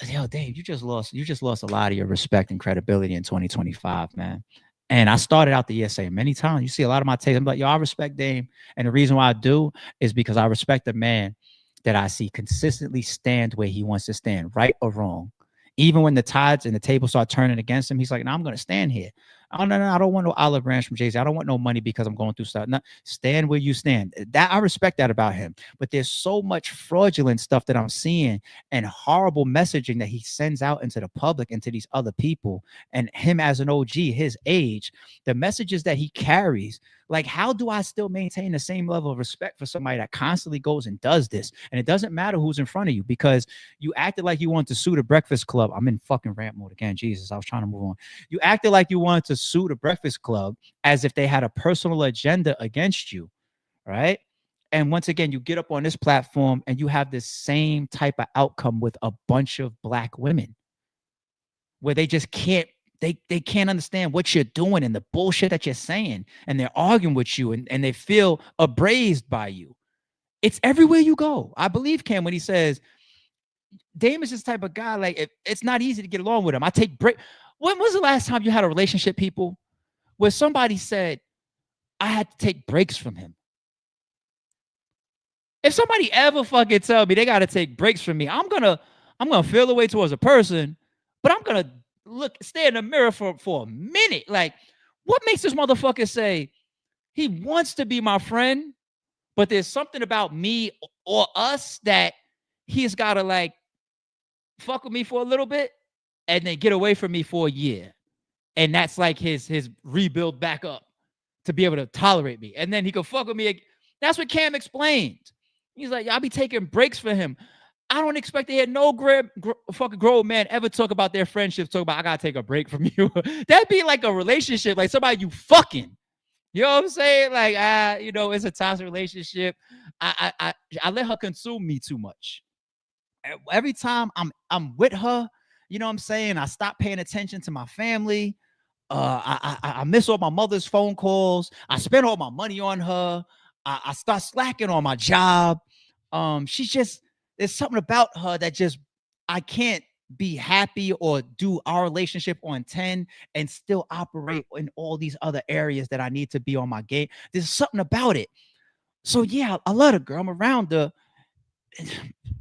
A: Yo, Dame, you just lost a lot of your respect and credibility in 2025, man. And I started out the year saying many times, you see a lot of my takes, I'm like, yo, I respect Dame. And the reason why I do is because I respect the man that I see consistently stand where he wants to stand, right or wrong. Even when the tides and the table start turning against him, he's like, no, I'm going to stand here. Oh, no, I don't want no olive branch from Jay-Z. I don't want no money because I'm going through stuff. No, stand where you stand. That I respect that about him. But there's so much fraudulent stuff that I'm seeing, and horrible messaging that he sends out into the public and to these other people. And him as an OG, his age, the messages that he carries Like, how do I still maintain the same level of respect for somebody that constantly goes and does this? And it doesn't matter who's in front of you, because you acted like you wanted to sue the Breakfast Club. I'm in fucking rant mode again. Jesus, I was trying to move on. You acted like you wanted to sue the Breakfast Club as if they had a personal agenda against you, right? And once again, you get up on this platform and you have this same type of outcome with a bunch of black women, where they just can't, they can't understand what you're doing and the bullshit that you're saying, and they're arguing with you, and they feel abrased by you. It's everywhere you go. I believe Cam when he says Dame is this type of guy, like it's not easy to get along with him. I take break. When was the last time you had a relationship, people, where somebody said, I had to take breaks from him? If somebody ever fucking tell me they got to take breaks from me, I'm gonna feel the way towards a person, but I'm gonna stare in the mirror for a minute. Like, what makes this motherfucker say he wants to be my friend, but there's something about me or us that he's got to like fuck with me for a little bit and then get away from me for a year, and that's like his rebuild back up to be able to tolerate me, and then he could fuck with me. That's what Cam explained. He's like, I'll be taking breaks for him. I don't expect to hear no fucking grown man ever talk about their friendship, talk about, I gotta take a break from you. That'd be like a relationship, like somebody you fucking. You know what I'm saying? Like, it's a toxic relationship. I let her consume me too much. Every time I'm with her, you know what I'm saying? I stop paying attention to my family. I miss all my mother's phone calls. I spend all my money on her. I start slacking on my job. She's just, there's something about her that just, I can't be happy or do our relationship on 10 and still operate in all these other areas that I need to be on my game. There's something about it. So yeah, I love the girl. I'm around her.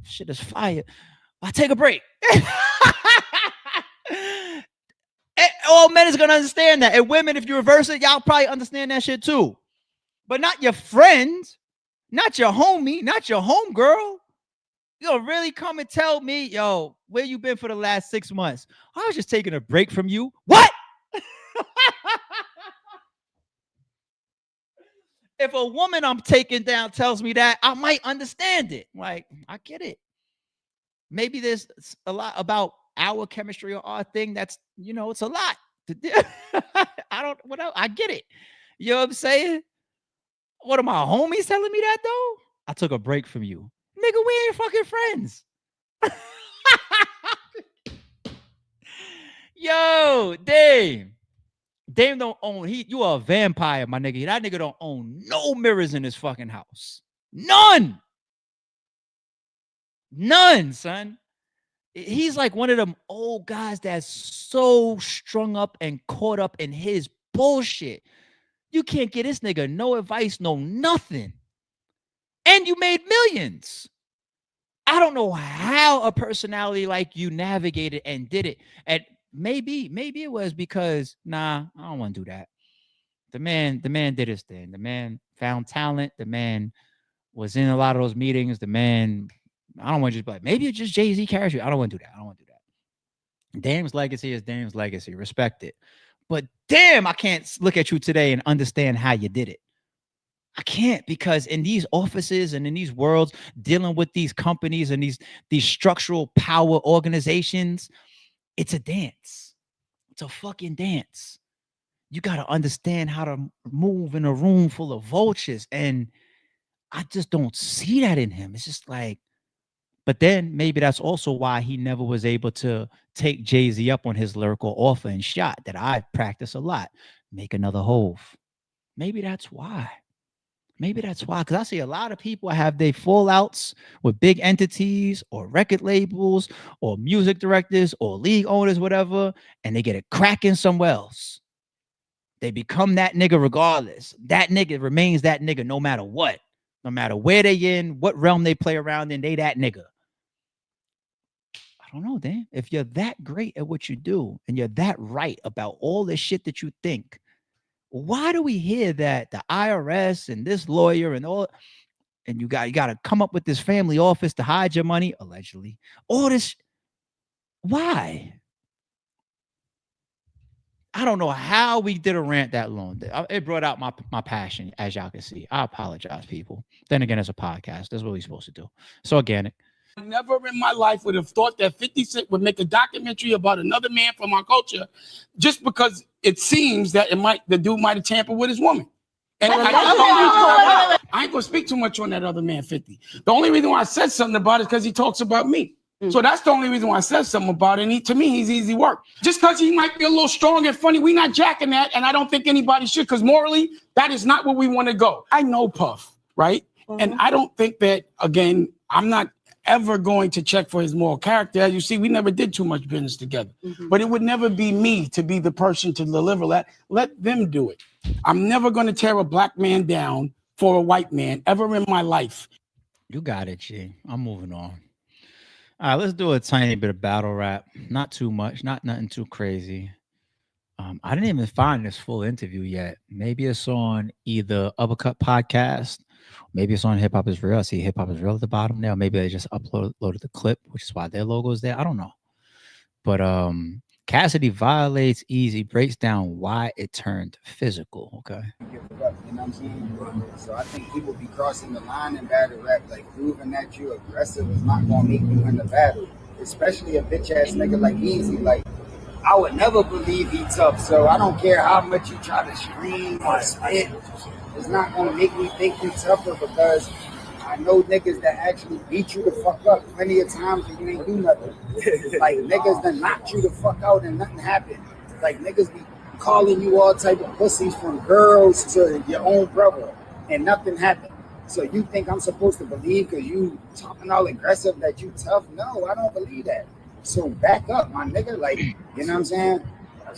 A: Shit is fire. I take a break. All men is gonna understand that. And women, if you reverse it, y'all probably understand that shit too. But not your friend, not your homie, not your homegirl. You'll really come and tell me, yo, where you been for the last 6 months? I was just taking a break from you. What? If a woman I'm taking down tells me that, I might understand it. Like, I get it. Maybe there's a lot about our chemistry or our thing that's, it's a lot to do. I don't, what else? I get it. You know what I'm saying? What are my homies telling me that though? I took a break from you. Nigga, we ain't fucking friends. Yo, Dame don't own, you are a vampire, my nigga. That nigga don't own no mirrors in his fucking house. None, son. He's like one of them old guys that's so strung up and caught up in his bullshit. You can't get this nigga no advice, no nothing. And you made millions. I don't know how a personality like you navigated and did it. And maybe it was because, I don't want to do that. The man did his thing. The man found talent. The man was in a lot of those meetings. The man, I don't want to just be like, maybe it's just Jay-Z carries you. I don't want to do that. Dame's legacy is Dame's legacy. Respect it. But damn, I can't look at you today and understand how you did it. I can't, because in these offices and in these worlds, dealing with these companies and these structural power organizations, it's a dance. It's a fucking dance. You got to understand how to move in a room full of vultures. And I just don't see that in him. It's just like, but then maybe that's also why he never was able to take Jay-Z up on his lyrical offer and shot that I practice a lot. Make another Hove. Maybe that's why. Because I see a lot of people have their fallouts with big entities or record labels or music directors or league owners, whatever, and they get it cracking somewhere else. They become that nigga regardless. That nigga remains that nigga no matter what. No matter where they in, what realm they play around in, they that nigga. I don't know, Dan. If you're that great at what you do and you're that right about all the shit that you think, why do we hear that the IRS and this lawyer and all, and you got to come up with this family office to hide your money, allegedly? All this, why? I don't know how we did a rant that long. It brought out my passion, as y'all can see. I apologize, people. Then again, it's a podcast. That's what we're supposed to do. It's organic.
H: Never in my life would have thought that 50 Cent would make a documentary about another man from our culture just because it seems that the dude might have tampered with his woman. And I ain't gonna speak too much on that other man, 50. The only reason why I said something about it is because he talks about me. So that's the only reason why I said something about it. And to me, he's easy work. Just because he might be a little strong and funny, we not jacking that. And I don't think anybody should, because morally, that is not where we want to go. I know Puff, right? And I don't think that, again, I'm not ever going to check for his moral character. As you see, we never did too much business together. But it would never be me to be the person to deliver that. Let them do it. I'm never going to tear a black man down for a white man ever in my life.
A: You got it, G. I'm moving on. All right, let's do a tiny bit of battle rap. Not too much, not nothing too crazy. I didn't even find this full interview yet. Maybe it's on either Uppercut Podcast, maybe it's on Hip Hop Is Real. I see Hip Hop Is Real at the bottom there. Maybe they just uploaded the clip, which is why their logo is there. I don't know. But Cassidy violates Easy, breaks down why it turned physical. Okay.
I: You know what I'm saying? So I think people be crossing the line in battle rap, like proving that you aggressive is not gonna make you win the battle. Especially a bitch ass nigga like Easy. Like, I would never believe he tough. So I don't care how much you try to scream or spit. It's not gonna make me think you tougher, because I know niggas that actually beat you the fuck up plenty of times and you ain't do nothing. Like, niggas that knocked you the fuck out and nothing happened. Like, niggas be calling you all type of pussies, from girls to your own brother, and nothing happened. So you think I'm supposed to believe because you talking all aggressive that you tough? No, I don't believe that. So back up, my nigga. Like, you know what I'm saying?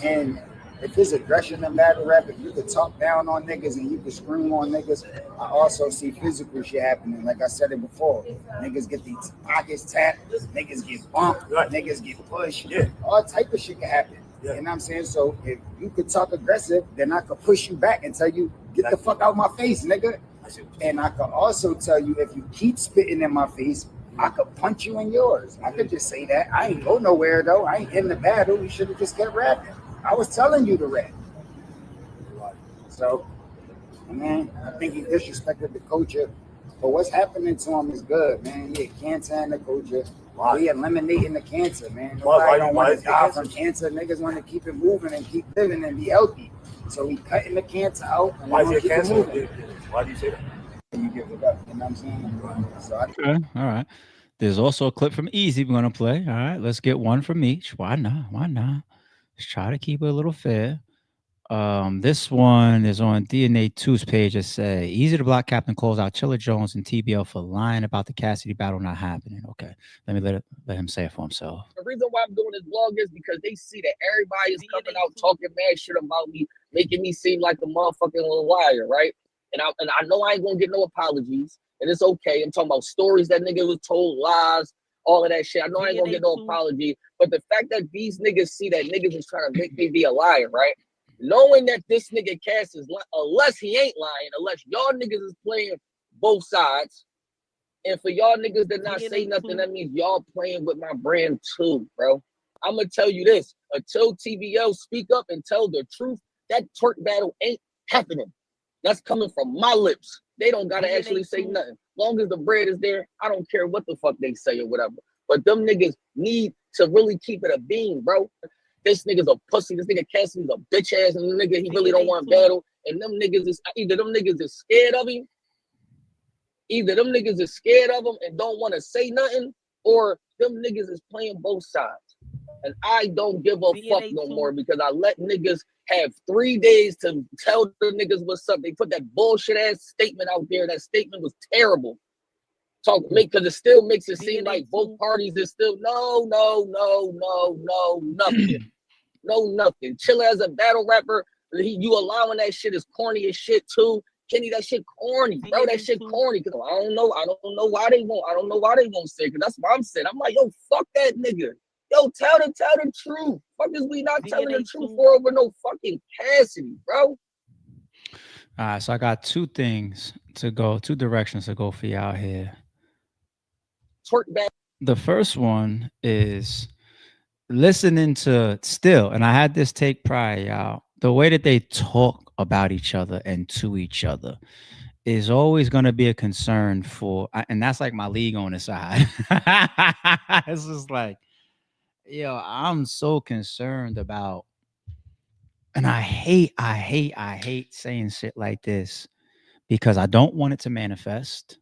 I: And if it's aggression in battle rap, if you could talk down on niggas and you could scream on niggas, I also see physical shit happening. Like I said it before, niggas get these pockets tapped, niggas get bumped, niggas get pushed, all type of shit can happen. You know what I'm saying? So if you could talk aggressive, then I could push you back and tell you, get the fuck out my face, nigga. And I could also tell you, if you keep spitting in my face, I could punch you in yours. I could just say that. I ain't go nowhere though. I ain't in the battle. We should have just kept rapping. I was telling you to rap. So, man, I think he disrespected the culture. But what's happening to him is good, man. He had cancer in the culture. We eliminating the cancer, man. Nobody don't want to die from cancer. Niggas want to keep it moving and keep living and be healthy. So we cutting the cancer out. And why is it cancer? Why do you say that? You give it up. You know what I'm saying? So
A: Okay. All right. There's also a clip from Easy we're gonna play. All right, let's get one from each. Why not? Why not? Let's try to keep it a little fair. This one is on DNA 2's page. It say Easy to Block Captain calls out Chilla Jones and TBL for lying about the Cassidy battle not happening. Okay, let him say it for himself.
J: The reason why I'm doing this blog is because they see that everybody is coming out talking mad shit about me, making me seem like a motherfucking little liar, right? And I know I ain't gonna get no apologies, and it's okay. I'm talking about stories that nigga was told, lies, all of that shit. I know I ain't gonna get no apology, but the fact that these niggas see that niggas is trying to make me be a liar, right? Knowing that this nigga Cass is unless he ain't lying, unless y'all niggas is playing both sides, and for y'all niggas that not say nothing, that means y'all playing with my brand too, bro. I'm gonna tell you this: until TVL speak up and tell the truth, that twerk battle ain't happening. That's coming from my lips. They don't gotta actually say nothing. Long as the bread is there, I don't care what the fuck they say or whatever. But them niggas need to really keep it a beam, bro. This nigga's a pussy. This nigga Cassidy's a bitch ass, and the nigga he really don't want battle. And them niggas is either them niggas is scared of him, and don't want to say nothing, or them niggas is playing both sides. And I don't give a fuck no more, because I let niggas have 3 days to tell the niggas what's up. They put that bullshit ass statement out there. That statement was terrible. Because it still makes it seem like both parties is still nothing. Nothing. Chilla as a battle rapper, you allowing that shit is corny as shit too. Kenny, that shit corny, bro. That shit corny. Cause I don't know why they won't say. Cause that's what I'm saying. I'm like, yo, fuck that nigga. Yo, tell the truth. Fuck is we not telling the truth for over no fucking Cassidy, bro?
A: All right, so I got two directions to go for y'all here.
J: Twerk back.
A: The first one is listening to still, and I had this take prior, y'all. The way that they talk about each other and to each other is always going to be a concern and that's like my league on the side. It's just like, yo, I'm so concerned about, and I hate saying shit like this because I don't want it to manifest.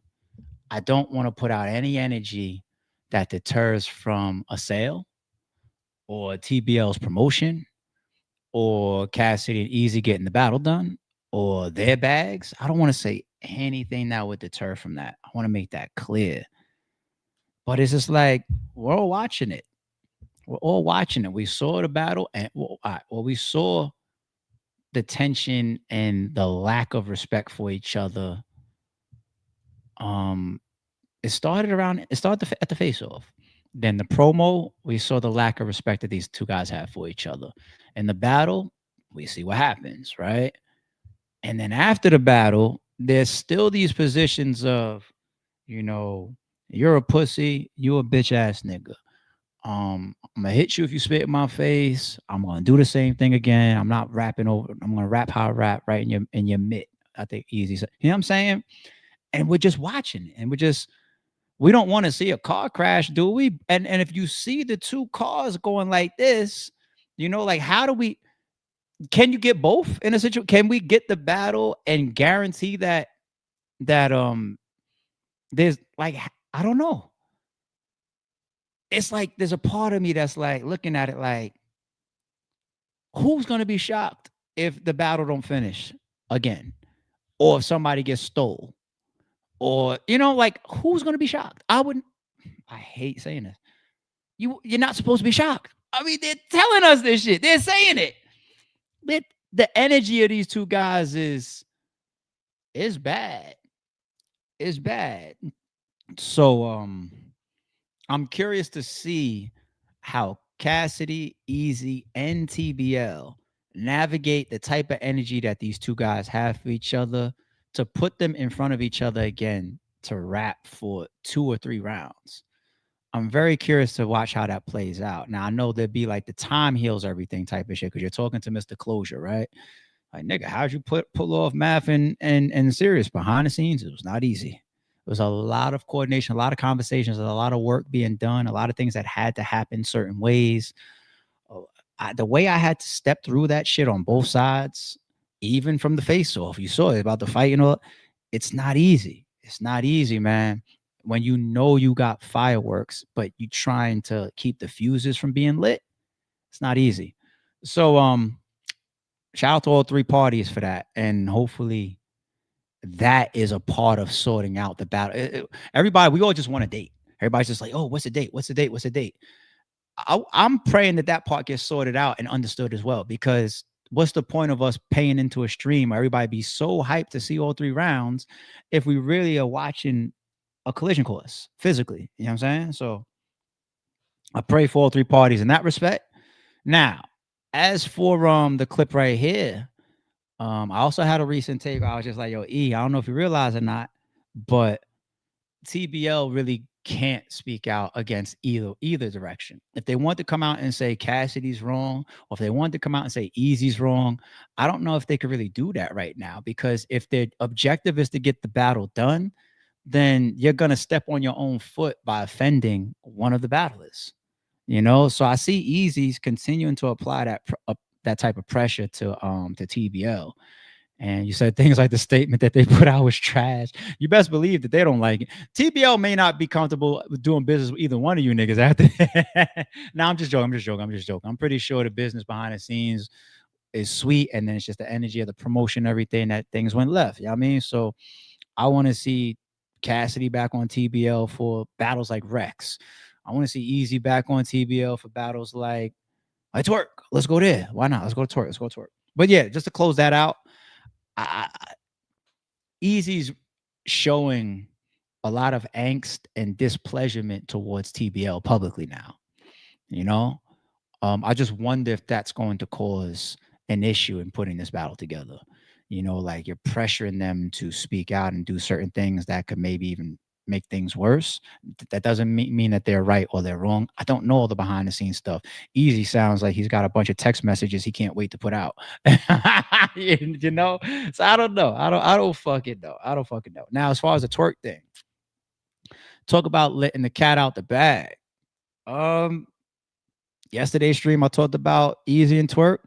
A: I don't want to put out any energy that deters from a sale or TBL's promotion or Cassidy and Easy getting the battle done or their bags. I don't want to say anything that would deter from that. I want to make that clear. But it's just like we're all watching it. We're all watching it. We saw the battle, and we saw the tension and the lack of respect for each other. Um, it started at the face off. Then the promo, we saw the lack of respect that these two guys have for each other. In the battle, we see what happens, right? And then after the battle, there's still these positions of, you know, you're a pussy, you a bitch ass nigga. I'm gonna hit you if you spit in my face. I'm gonna do the same thing again. I'm not rapping over. I'm gonna rap how I rap right in your mitt. I think easy. You know what I'm saying? And we're just watching, and we don't want to see a car crash, do we? And if you see the two cars going like this, like how do we? Can you get both in a situation? Can we get the battle and guarantee that there's like I don't know. It's like there's a part of me that's like looking at it like, who's gonna be shocked if the battle don't finish again, or if somebody gets stole, or like who's gonna be shocked? I wouldn't. I hate saying this. You're not supposed to be shocked. I mean, they're telling us this shit. They're saying it. The energy of these two guys is bad. It's bad. So I'm curious to see how Cassidy, Easy, and TBL navigate the type of energy that these two guys have for each other to put them in front of each other again to rap for 2 or 3 rounds. I'm very curious to watch how that plays out. Now, I know there'd be like the time heals everything type of shit because you're talking to Mr. Closure, right? Like, nigga, how'd you pull off Math and Serious behind the scenes? It was not easy. It was a lot of coordination, a lot of conversations, a lot of work being done, a lot of things that had to happen certain ways. The way I had to step through that shit on both sides, even from the face off, you saw it about the fight and all. It's not easy. It's not easy, man. When you got fireworks, but you trying to keep the fuses from being lit, it's not easy. So shout out to all 3 parties for that. And hopefully that is a part of sorting out the battle. Everybody, we all just want a date. Everybody's just like, oh, what's the date? What's the date? What's the date? I'm praying that part gets sorted out and understood as well, because what's the point of us paying into a stream where everybody be so hyped to see all 3 rounds if we really are watching a collision course physically? You know what I'm saying? So I pray for all 3 parties in that respect. Now, as for the clip right here, I also had a recent take where I was just like, yo, I don't know if you realize or not, but TBL really can't speak out against either direction. If they want to come out and say Cassidy's wrong, or if they want to come out and say Easy's wrong, I don't know if they could really do that right now, because if their objective is to get the battle done, then you're going to step on your own foot by offending one of the battlers. So I see Easy's continuing to apply that type of pressure to TBL. And you said things like the statement that they put out was trash. You best believe that they don't like it. TBL may not be comfortable with doing business with either one of you niggas after. Now, I'm just joking. I'm pretty sure the business behind the scenes is sweet, and then it's just the energy of the promotion, everything, that things went left. You know what I mean? So I want to see Cassidy back on TBL for battles like Rex. I want to see Easy back on TBL for battles like Twerk. Let's go there. Why not? Let's go to Twerk. But yeah, just to close that out, Easy's showing a lot of angst and displeasurement towards TBL publicly now. I just wonder if that's going to cause an issue in putting this battle together. Like you're pressuring them to speak out and do certain things that could maybe even make things worse. That doesn't mean that they're right or they're wrong. I don't know all the behind the scenes stuff. Easy sounds like he's got a bunch of text messages he can't wait to put out. You know, so I don't know. I don't fucking know. I don't fucking know. Now, as far as the twerk thing, talk about letting the cat out the bag. Yesterday's stream I talked about Easy and Twerk.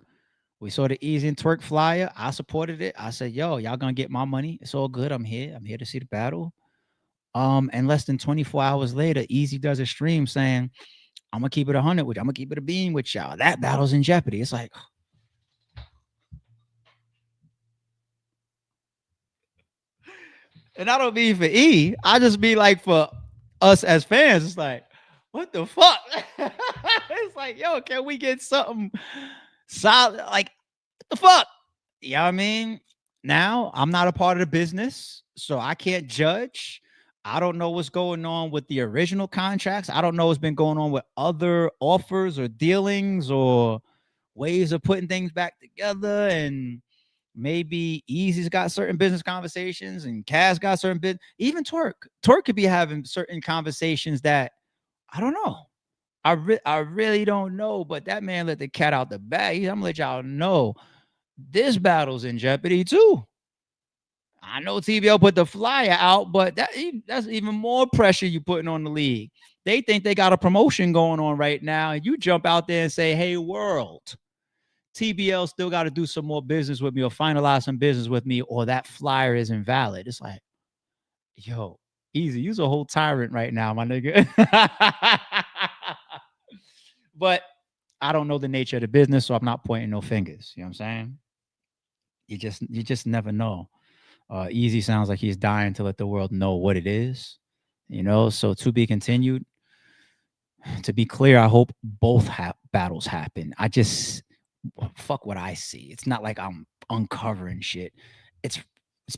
A: We saw the Easy and Twerk flyer. I supported it. I said, yo, y'all gonna get my money. It's all good. I'm here. I'm here to see the battle. And less than 24 hours later, Easy does a stream saying, I'm gonna keep it 100 with you. I'm gonna keep it a beam with y'all. That battle's in jeopardy. It's like, and I don't mean for E, I just mean like for us as fans. It's like, what the fuck? It's like, yo, can we get something solid? Like, what the fuck? You know what I mean? Now, I'm not a part of the business, so I can't judge. I don't know what's going on with the original contracts. I don't know what's been going on with other offers or dealings or ways of putting things back together. And maybe Easy's got certain business conversations and Cass got certain business. Even Twerk could be having certain conversations that I don't know. I really don't know, but that man let the cat out the bag. I'm gonna let y'all know this battle's in jeopardy too. I know TBL put the flyer out, but that's even more pressure you putting on the league. They think they got a promotion going on right now, and you jump out there and say, hey, world, TBL still got to do some more business with me or finalize some business with me, or that flyer is invalid. It's like, yo, Easy, you's a whole tyrant right now, my nigga. But I don't know the nature of the business, so I'm not pointing no fingers. You know what I'm saying? You just never know. Easy sounds like he's dying to let the world know what it is, you know. So to be continued. To be clear, I hope both battles happen. I just fuck what I see. It's not like I'm uncovering shit. It's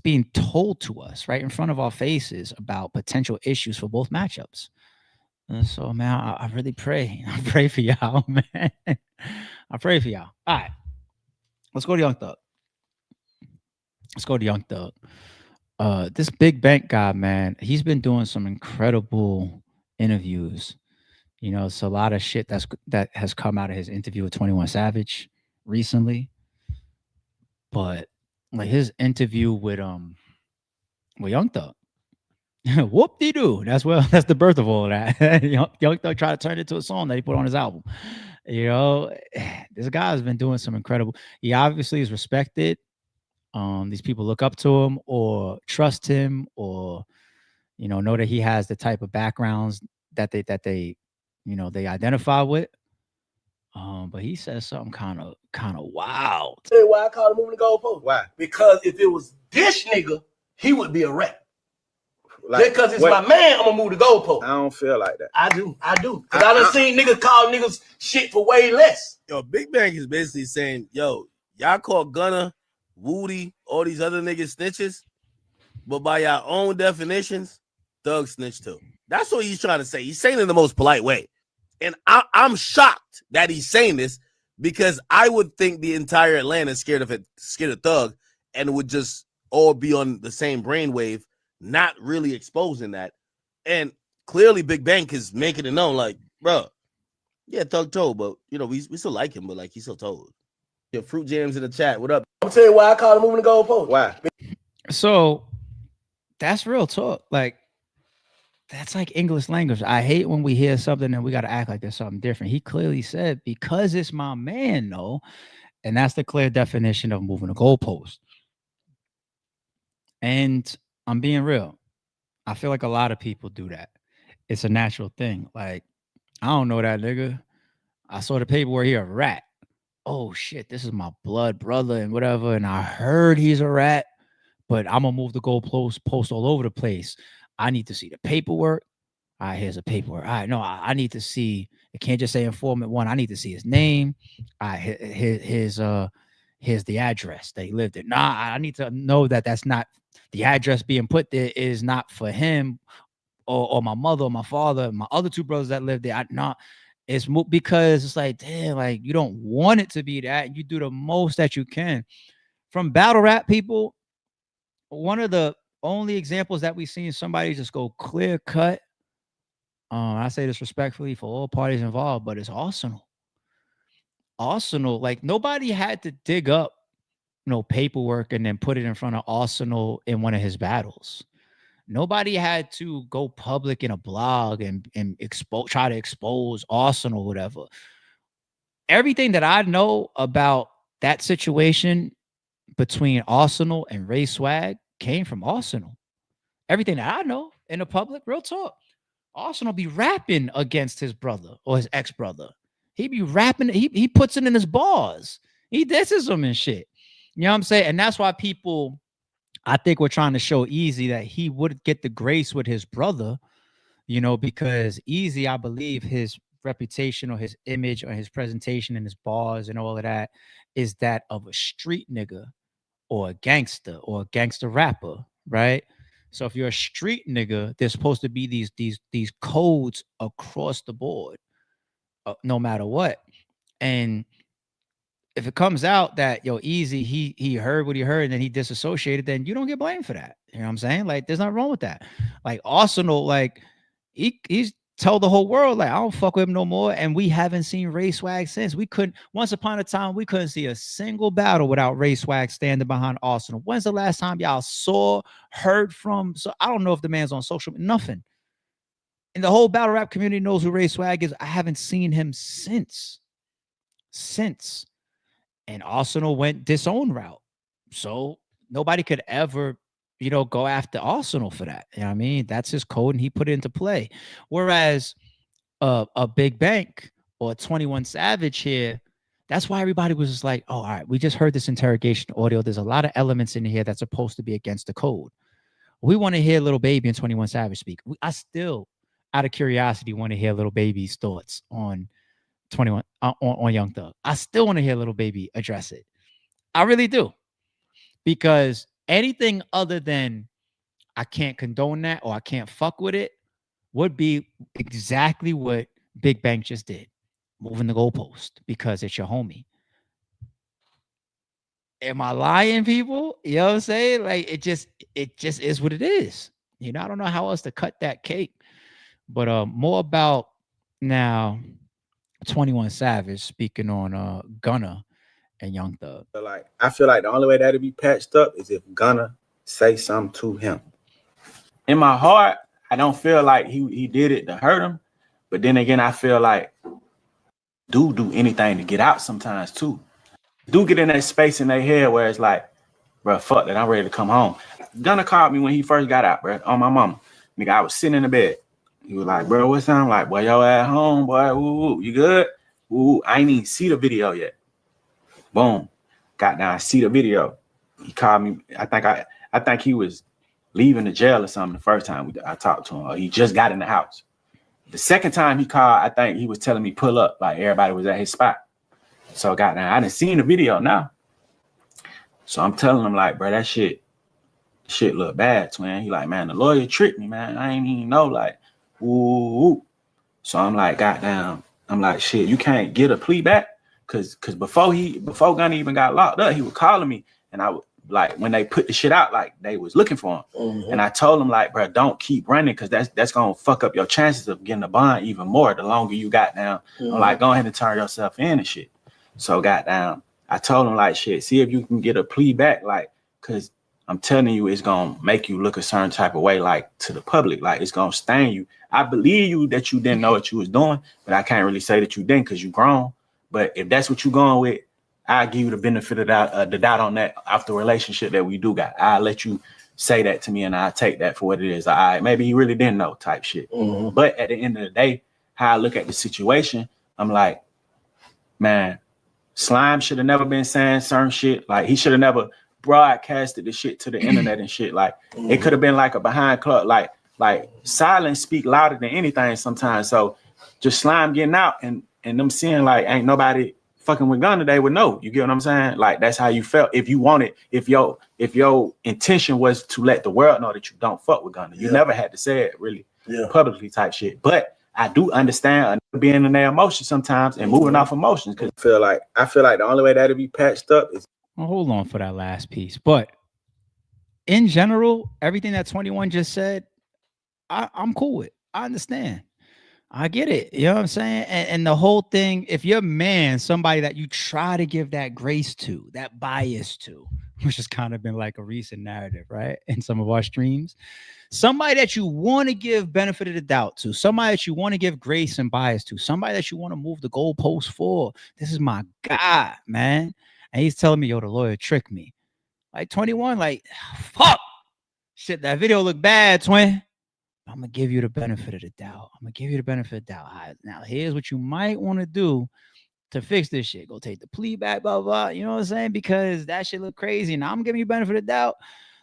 A: being told to us right in front of our faces about potential issues for both matchups. So, man, I really pray. I pray for y'all, man. I pray for y'all. All right, let's go to Young Thug. This Big Bank guy, man, he's been doing some incredible interviews. You know, it's a lot of shit that has come out of his interview with 21 Savage recently. But like his interview with Young Thug. Whoop-de-doo. That's the birth of all of that. Young Thug tried to turn it into a song that he put on his album. You know, this guy has been doing some incredible. He obviously is respected. These people look up to him or trust him or, you know that he has the type of backgrounds that they they identify with. But he says something kind of wild.
K: Tell you why I call him moving the goalpost. Why? Because if it was this nigga, he would be a rap. Like, because it's my man, I'm gonna move the goalpost.
L: I don't feel like that.
K: I do. Because I done seen niggas call niggas shit for way less.
L: Yo, Big Bang is basically saying, yo, y'all call Gunna, Woody, all these other niggas snitches, but by your own definitions, Thug snitch too. That's what he's trying to say. He's saying it in the most polite way. And I'm shocked that he's saying this because I would think the entire Atlanta is scared of Thug and would just all be on the same brainwave, not really exposing that. And clearly Big Bang is making it known like, bro, yeah, Thug told, but, we still like him, but, like, he's still told. Your Fruit Jams in the chat. What up?
K: I'm gonna tell you why I call him moving the goalpost.
L: Why?
A: So that's real talk. Like, that's like English language. I hate when we hear something and we got to act like there's something different. He clearly said, because it's my man, though. And that's the clear definition of moving the goalpost. And I'm being real. I feel like a lot of people do that. It's a natural thing. Like, I don't know that nigga. I saw the paperwork, he a rat. Oh, shit, this is my blood brother and whatever. And I heard he's a rat, but I'm going to move the goalpost all over the place. I need to see the paperwork. All right, here's the paperwork. All right, no, I need to see. It can't just say informant 1. I need to see his name. All right, here's the address that he lived in. Nah, I need to know that that's not the address being put there is not for him or my mother or my father, my other 2 brothers that lived there. It's because it's like, damn, like you don't want it to be that. You do the most that you can. From battle rap people, one of the only examples that we've seen somebody just go clear cut. I say this respectfully for all parties involved, but it's Arsenal. Arsenal, like nobody had to dig up paperwork and then put it in front of Arsenal in one of his battles. Nobody had to go public in a blog and try to expose Arsenal, whatever. Everything that I know about that situation between Arsenal and Ray Swag came from Arsenal. Everything that I know in the public, real talk. Arsenal be rapping against his brother or his ex-brother. He be rapping, he puts it in his bars. He disses him and shit. You know what I'm saying? And that's why people, I think we're trying to show Easy that he would get the grace with his brother, because Easy, I believe his reputation or his image or his presentation and his bars and all of that is that of a street nigga or a gangster rapper, right? So if you're a street nigga, there's supposed to be these codes across the board, no matter what. And if it comes out that Easy, he heard what he heard and then he disassociated, then you don't get blamed for that. You know what I'm saying? Like, there's nothing wrong with that. Like Arsenal, like he's told the whole world, like, I don't fuck with him no more. And we haven't seen Ray Swag since. Once upon a time, we couldn't see a single battle without Ray Swag standing behind Arsenal. When's the last time y'all heard from? So I don't know if the man's on social media, nothing. And the whole battle rap community knows who Ray Swag is. I haven't seen him since. And Arsenal went disown route. So nobody could ever, go after Arsenal for that. You know what I mean? That's his code and he put it into play. Whereas a Big Bank or 21 Savage here, that's why everybody was just like, oh, all right, we just heard this interrogation audio. There's a lot of elements in here that's supposed to be against the code. We want to hear Lil Baby and 21 Savage speak. I still, out of curiosity, want to hear Lil Baby's thoughts on 21 on Young Thug. I still want to hear Lil Baby address it. I really do. Because anything other than I can't condone that or I can't fuck with it would be exactly what Big Bang just did. Moving the goalpost because it's your homie. Am I lying, people? You know what I'm saying? Like, it just is what it is. I don't know how else to cut that cake. But more about now 21 Savage speaking on Gunna and Young Thug.
M: I feel like the only way that'll be patched up is if Gunna say something to him. In my heart, I don't feel like he did it to hurt him. But then again, I feel like do anything to get out sometimes too. Do get in that space in their head where it's like, bro, fuck that, I'm ready to come home. Gunna called me when he first got out, bro, on my mama. Nigga, I was sitting in the bed. He was like, bro, what's up? I'm like, boy, yo at home, boy, woo, you good? Woo, I ain't even see the video yet. Boom, got down, see the video. He called me, I think he was leaving the jail or something the first time I talked to him, or he just got in the house. The second time he called, I think he was telling me pull up, like everybody was at his spot. So got down, I didn't see the video now. So I'm telling him like, bro, that shit look bad, twin. He like, man, the lawyer tricked me, man. I ain't even know, like, ooh. So I'm like, goddamn, I'm like, shit, you can't get a plea back? Cause before Gunna even got locked up, he was calling me, and I would like when they put the shit out, like they was looking for him. Mm-hmm. And I told him like, bro, don't keep running, cause that's gonna fuck up your chances of getting a bond even more. The longer you got down, I'm like, go ahead and turn yourself in and shit. So got down, I told him like, shit, see if you can get a plea back, like, cause I'm telling you, it's gonna make you look a certain type of way, like to the public, like it's gonna stain you. I believe you that you didn't know what you was doing, but I can't really say that you didn't because you grown. But if that's what you're going with, I'll give you the benefit of the doubt on that after the relationship that we do got. I'll let you say that to me and I'll take that for what it is. All right, maybe he really didn't know type shit. Mm-hmm. But at the end of the day, how I look at the situation, I'm like, man, Slime should have never been saying certain shit. Like he should have never broadcasted the shit to the internet and shit. Like it could have been like a behind club, like silence speak louder than anything sometimes. So just Slime getting out and them seeing like ain't nobody fucking with Gunna, they would know. You get what I'm saying? Like that's how you felt. If you wanted, if your intention was to let the world know that you don't fuck with Gunna, you never had to say it really publicly type shit. But I do understand being in their emotions sometimes and moving off emotions, because I feel like the only way that'll be patched up is.
A: Well, hold on for that last piece. But in general, everything that 21 just said, I'm cool with. I understand. I get it. You know what I'm saying? And the whole thing, if you're a man, somebody that you try to give that grace to, that bias to, which has kind of been like a recent narrative, right? In some of our streams, somebody that you want to give benefit of the doubt to, somebody that you want to give grace and bias to, somebody that you want to move the goalpost for. This is my guy, man. And he's telling me, yo, the lawyer tricked me. Like 21, like, fuck. Shit, that video looked bad, twin. I'm gonna give you the benefit of the doubt. I'm gonna give you the benefit of the doubt. All right, now, here's what you might want to do to fix this shit. Go take the plea back, blah, blah. You know what I'm saying? Because that shit look crazy. Now I'm giving you benefit of the doubt.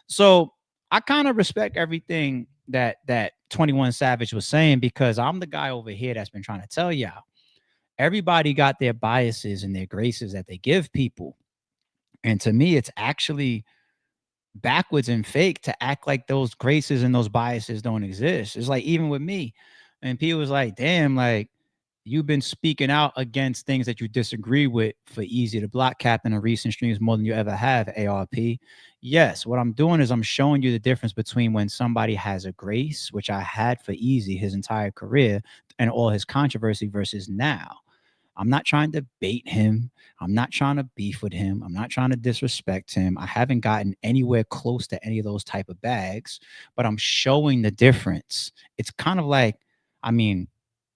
A: So I kind of respect everything that 21 Savage was saying, because I'm the guy over here that's been trying to tell y'all. Everybody got their biases and their graces that they give people. And to me, it's actually backwards and fake to act like those graces and those biases don't exist. It's like, even with me, and people was like, damn, like, you've been speaking out against things that you disagree with for Easy to Block Captain in recent streams more than you ever have, ARP. Yes, what I'm doing is I'm showing you the difference between when somebody has a grace, which I had for Easy his entire career and all his controversy, versus now. I'm not trying to bait him. I'm not trying to beef with him. I'm not trying to disrespect him. I haven't gotten anywhere close to any of those type of bags, but I'm showing the difference. It's kind of like, I mean,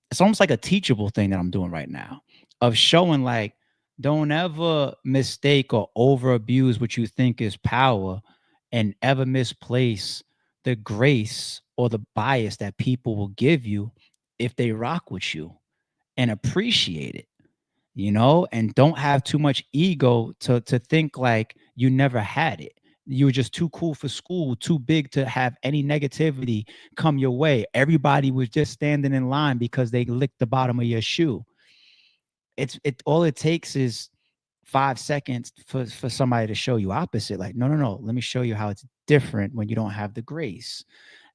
A: it's almost like a teachable thing that I'm doing right now, of showing like, don't ever mistake or over abuse what you think is power, and ever misplace the grace or the bias that people will give you if they rock with you, and appreciate it, you know, and don't have too much ego to think like you never had it. You were just too cool for school, too big to have any negativity come your way. Everybody was just standing in line because they licked the bottom of your shoe. It all it takes is 5 seconds for somebody to show you opposite. Like, no, let me show you how it's different when you don't have the grace.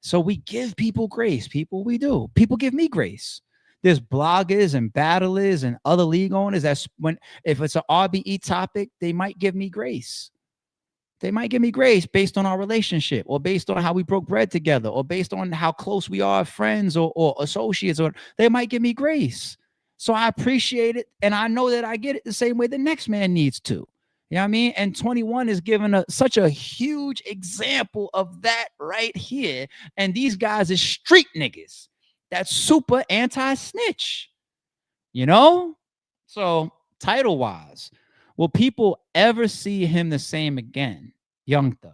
A: So we give people grace, people. We do. People give me grace. There's bloggers and battlers and other league owners that's, when, if it's an RBE topic, they might give me grace. They might give me grace based on our relationship, or based on how we broke bread together, or based on how close we are, friends or associates, or they might give me grace. So I appreciate it. And I know that I get it the same way the next man needs to. You know what I mean? And 21 is giving such a huge example of that right here. And these guys is street niggas. That's super anti-snitch, you know? So title-wise, will people ever see him the same again? Young Thug.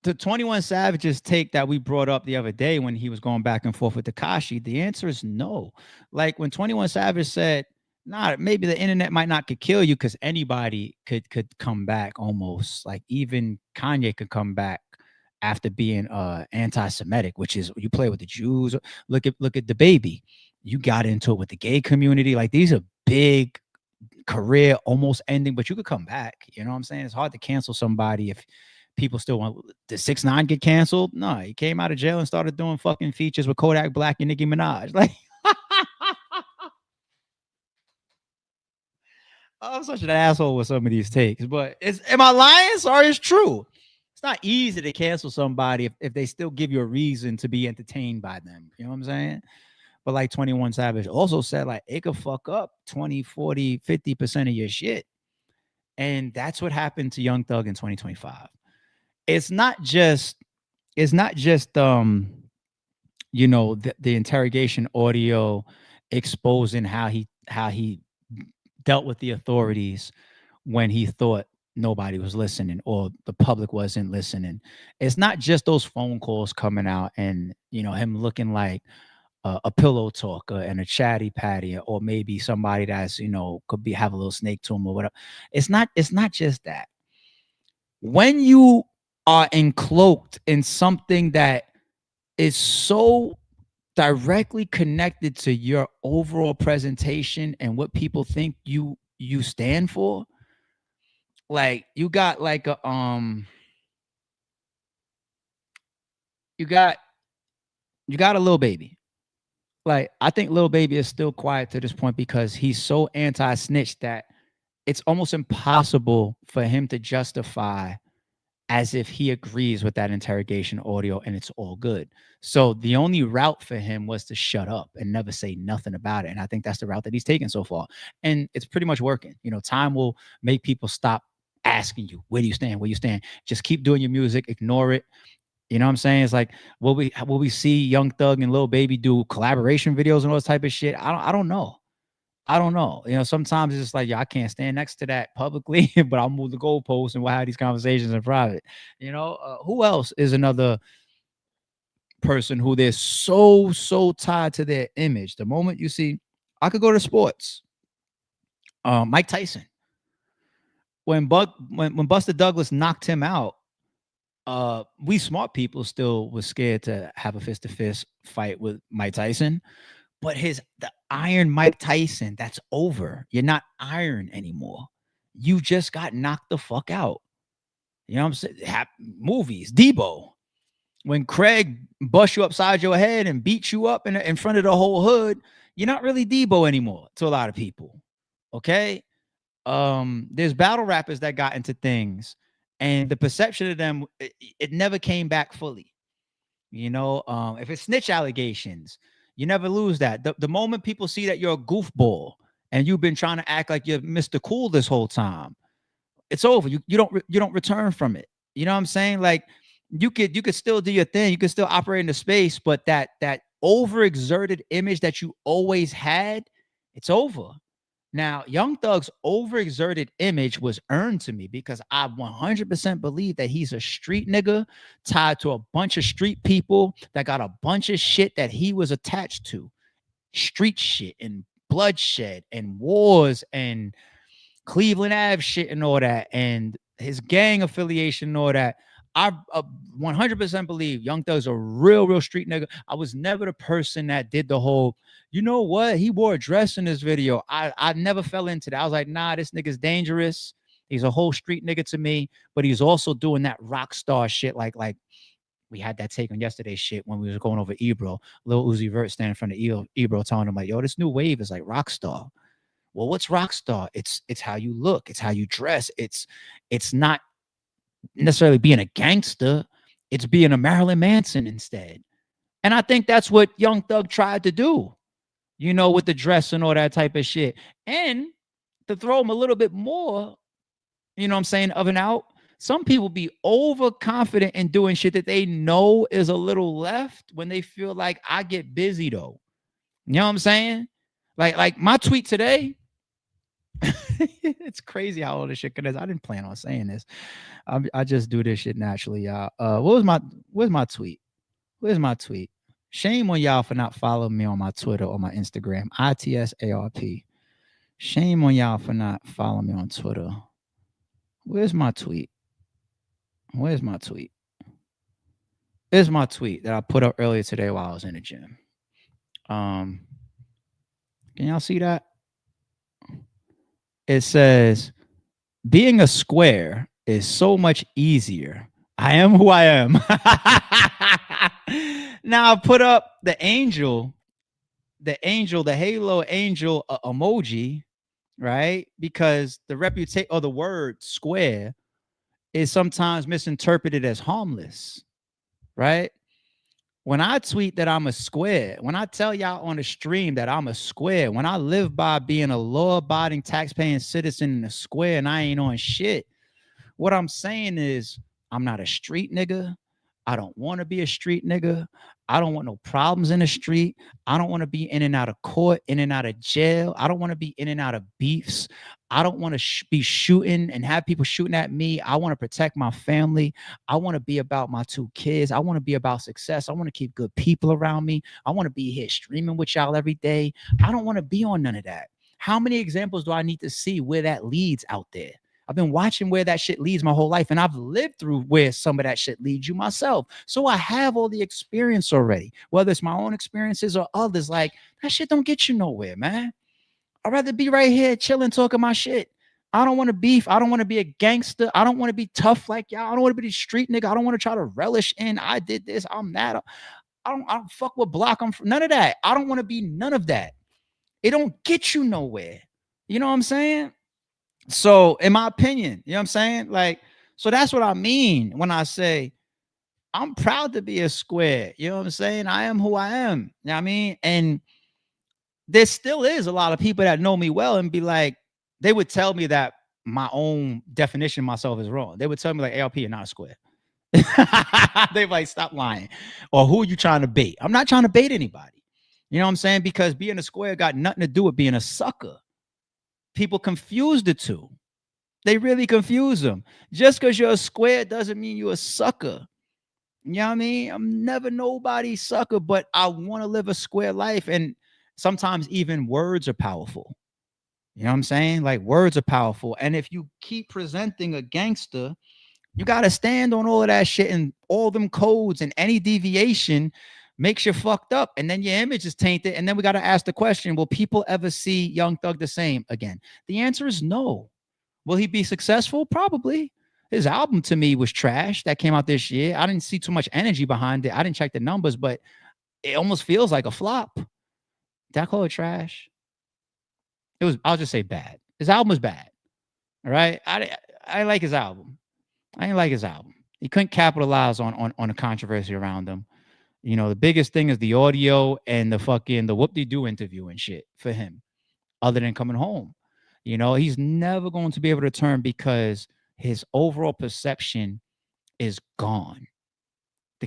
A: The 21 Savage's take that we brought up the other day when he was going back and forth with Tekashi, the answer is no. Like when 21 Savage said, nah, maybe the internet might not could kill you, because anybody could come back almost. Like even Kanye could come back after being anti-Semitic, which is, you play with the Jews. Look at the baby. You got into it with the gay community. Like these are big career almost ending, but you could come back. You know what I'm saying? It's hard to cancel somebody if people still want. Did 6ix9ine get canceled? No, he came out of jail and started doing fucking features with Kodak Black and Nicki Minaj. Like, I'm such an asshole with some of these takes, but am I lying? Sorry, it's true. It's not easy to cancel somebody if they still give you a reason to be entertained by them. You know what I'm saying? But like 21 Savage also said, like, it could fuck up 20, 40, 50% of your shit. And that's what happened to Young Thug in 2025. It's not just you know, the interrogation audio exposing how he dealt with the authorities when he thought nobody was listening or the public wasn't listening. It's not just those phone calls coming out and, you know, him looking like a pillow talker and a chatty patty, or maybe somebody that's, you know, could have a little snake to him or whatever. It's not just that. When you are encloaked in something that is so directly connected to your overall presentation and what people think you stand for, like you got like a you got a little baby. Like, I think Lil Baby is still quiet to this point because he's so anti-snitch that it's almost impossible for him to justify as if he agrees with that interrogation audio and it's all good. So the only route for him was to shut up and never say nothing about it. And I think that's the route that he's taken so far. And it's pretty much working. You know, time will make people stop asking you, where do you stand? Where you stand? Just keep doing your music, ignore it. You know what I'm saying? It's like, will we see Young Thug and Lil Baby do collaboration videos and all this type of shit? I don't know. I don't know. You know, sometimes it's just like, I can't stand next to that publicly, but I'll move the goalposts and we'll have these conversations in private. You know, who else is another person who they're so tied to their image? The moment you see, I could go to sports. Mike Tyson. When Buster Douglas knocked him out, we smart people still was scared to have a fist-to-fist fight with Mike Tyson. But the Iron Mike Tyson, that's over. You're not iron anymore. You just got knocked the fuck out. You know what I'm saying? Movies, Debo. When Craig busts you upside your head and beats you up in front of the whole hood, you're not really Debo anymore to a lot of people. Okay? There's battle rappers that got into things, and the perception of them, it never came back fully. You know, if it's snitch allegations, you never lose that. The moment people see that you're a goofball and you've been trying to act like you're Mr. Cool this whole time, it's over. You don't return from it. You know what I'm saying? Like you could still do your thing. You could still operate in the space, but that overexerted image that you always had, it's over. Now, Young Thug's overexerted image was earned to me because I 100% believe that he's a street nigga tied to a bunch of street people that got a bunch of shit that he was attached to. Street shit and bloodshed and wars and Cleveland Ave shit and all that and his gang affiliation and all that. I 100% believe Young Thug's a real street nigga. I was never the person that did the whole, you know what? He wore a dress in this video. I never fell into that. I was like, nah, this nigga's dangerous. He's a whole street nigga to me, but he's also doing that rock star shit. Like we had that take on yesterday's shit when we was going over Ebro. Lil Uzi Vert standing in front of Ebro telling him like, yo, this new wave is like rock star. Well, what's rock star? It's how you look. It's how you dress. It's not necessarily being a gangster. It's being a Marilyn Manson instead. And I think that's what Young Thug tried to do, you know, with the dress and all that type of shit. And to throw him a little bit more, you know what I'm saying, of an out, some people be overconfident in doing shit that they know is a little left when they feel like I get busy though. You know what I'm saying? Like my tweet today, it's crazy how all this shit is. I didn't plan on saying this. I just do this shit naturally, y'all. Where's my tweet? Where's my tweet? Shame on y'all for not following me on my Twitter or my Instagram, ITSARP. Shame on y'all for not following me on Twitter. Where's my tweet? Where's my tweet? Here's my tweet that I put up earlier today while I was in the gym. Can y'all see that? It says, being a square is so much easier. I am who I am. Now I put up the halo angel emoji, right? Because the reputation or the word square is sometimes misinterpreted as harmless, right? When I tweet that I'm a square, when I tell y'all on the stream that I'm a square, when I live by being a law-abiding, tax-paying citizen in a square and I ain't on shit, what I'm saying is I'm not a street nigga. I don't want to be a street nigga. I don't want no problems in the street. I don't want to be in and out of court, in and out of jail. I don't want to be in and out of beefs. I don't want to be shooting and have people shooting at me. I want to protect my family. I want to be about my 2 kids. I want to be about success. I want to keep good people around me. I want to be here streaming with y'all every day. I don't want to be on none of that. How many examples do I need to see where that leads out there? I've been watching where that shit leads my whole life, and I've lived through where some of that shit leads you myself. So I have all the experience already, whether it's my own experiences or others. Like, that shit don't get you nowhere, man. I'd rather be right here chilling, talking my shit. I don't want to beef. I don't want to be a gangster. I don't want to be tough like y'all. I don't want to be the street nigga. I don't want to try to relish in I did this, I'm that. I don't fuck what block I'm from. None of that. I don't want to be none of that. It don't get you nowhere. You know what I'm saying? So in my opinion, you know what I'm saying? Like, So that's what I mean when I say I'm proud to be a square. You know what I'm saying? I am who I am. You know what I mean? And there still is a lot of people that know me well and be like, they would tell me that my own definition of myself is wrong. They would tell me like, ALP, you're not a square. They like, stop lying. Or who are you trying to bait? I'm not trying to bait anybody. You know what I'm saying? Because being a square got nothing to do with being a sucker. People confuse the two. They really confuse them. Just because you're a square doesn't mean you're a sucker. You know what I mean? I'm never nobody's sucker, but I want to live a square life. And sometimes even words are powerful. You know what I'm saying? Like words are powerful. And if you keep presenting a gangster, you got to stand on all of that shit and all them codes, and any deviation makes you fucked up. And then your image is tainted. And then we got to ask the question, will people ever see Young Thug the same again? The answer is no. Will he be successful? Probably. His album to me was trash that came out this year. I didn't see too much energy behind it. I didn't check the numbers, but it almost feels like a flop. Did I call it trash? It was, I'll just say bad. His album was bad. All right. I like his album. I didn't like his album. He couldn't capitalize on the controversy around him. You know, the biggest thing is the audio and the whoop-de-doo interview and shit for him, other than coming home. You know, he's never going to be able to turn because his overall perception is gone.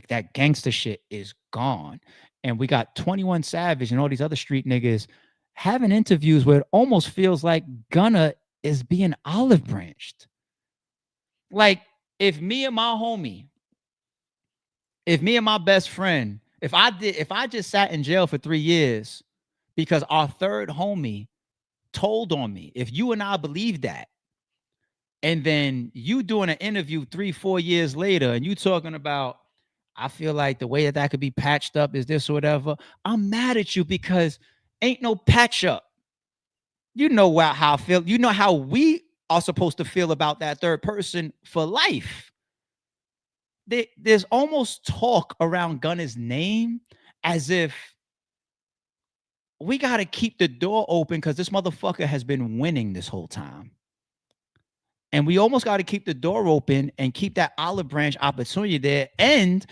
A: That gangster shit is gone. And we got 21 Savage and all these other street niggas having interviews where it almost feels like Gunna is being olive branched. Like, if me and my best friend, if I just sat in jail for 3 years because our third homie told on me, if you and I believe that, and then you doing an interview 3-4 years later and you talking about, I feel like the way that could be patched up is this or whatever, I'm mad at you because ain't no patch up. You know how I feel. You know how we are supposed to feel about that third person for life. There's almost talk around Gunna's name as if we got to keep the door open because this motherfucker has been winning this whole time. And we almost got to keep the door open and keep that olive branch opportunity there. And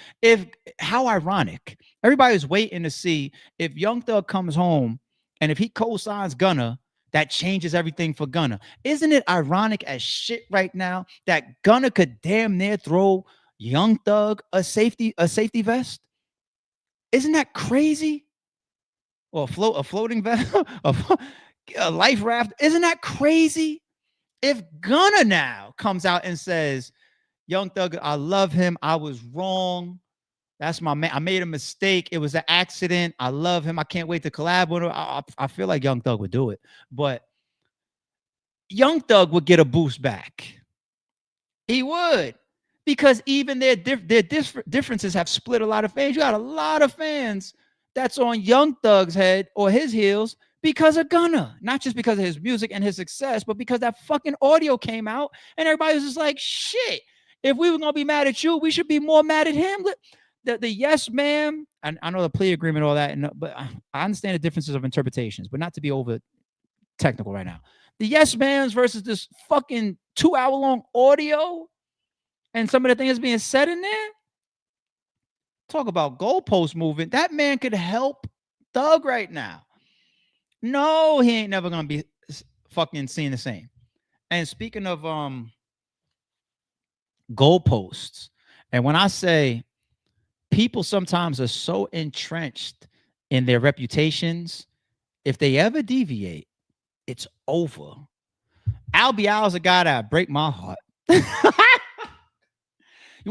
A: how ironic. Everybody's waiting to see if Young Thug comes home and if he co-signs Gunna, that changes everything for Gunna. Isn't it ironic as shit right now that Gunna could damn near throw Young Thug a safety vest? Isn't that crazy? Or a floating vest, a life raft. Isn't that crazy? If Gunna now comes out and says, Young Thug, I love him. I was wrong. That's my man. I made a mistake. It was an accident. I love him. I can't wait to collab with him. I feel like Young Thug would do it. But Young Thug would get a boost back. He would. Because even their differences have split a lot of fans. You got a lot of fans that's on Young Thug's head or his heels because of Gunna. Not just because of his music and his success, but because that fucking audio came out and everybody was just like, shit, if we were going to be mad at you, we should be more mad at him. The yes, ma'am, I know the plea agreement, all that, but I understand the differences of interpretations, but not to be over technical right now. The yes, ma'ams versus this fucking 2-hour-long audio and some of the things being said in there. Talk about goalpost movement. That man could help Thug right now. No, he ain't never gonna be fucking seen the same. And speaking of goalposts, and when I say people sometimes are so entrenched in their reputations, if they ever deviate, it's over. Al Bial is a guy that break my heart. You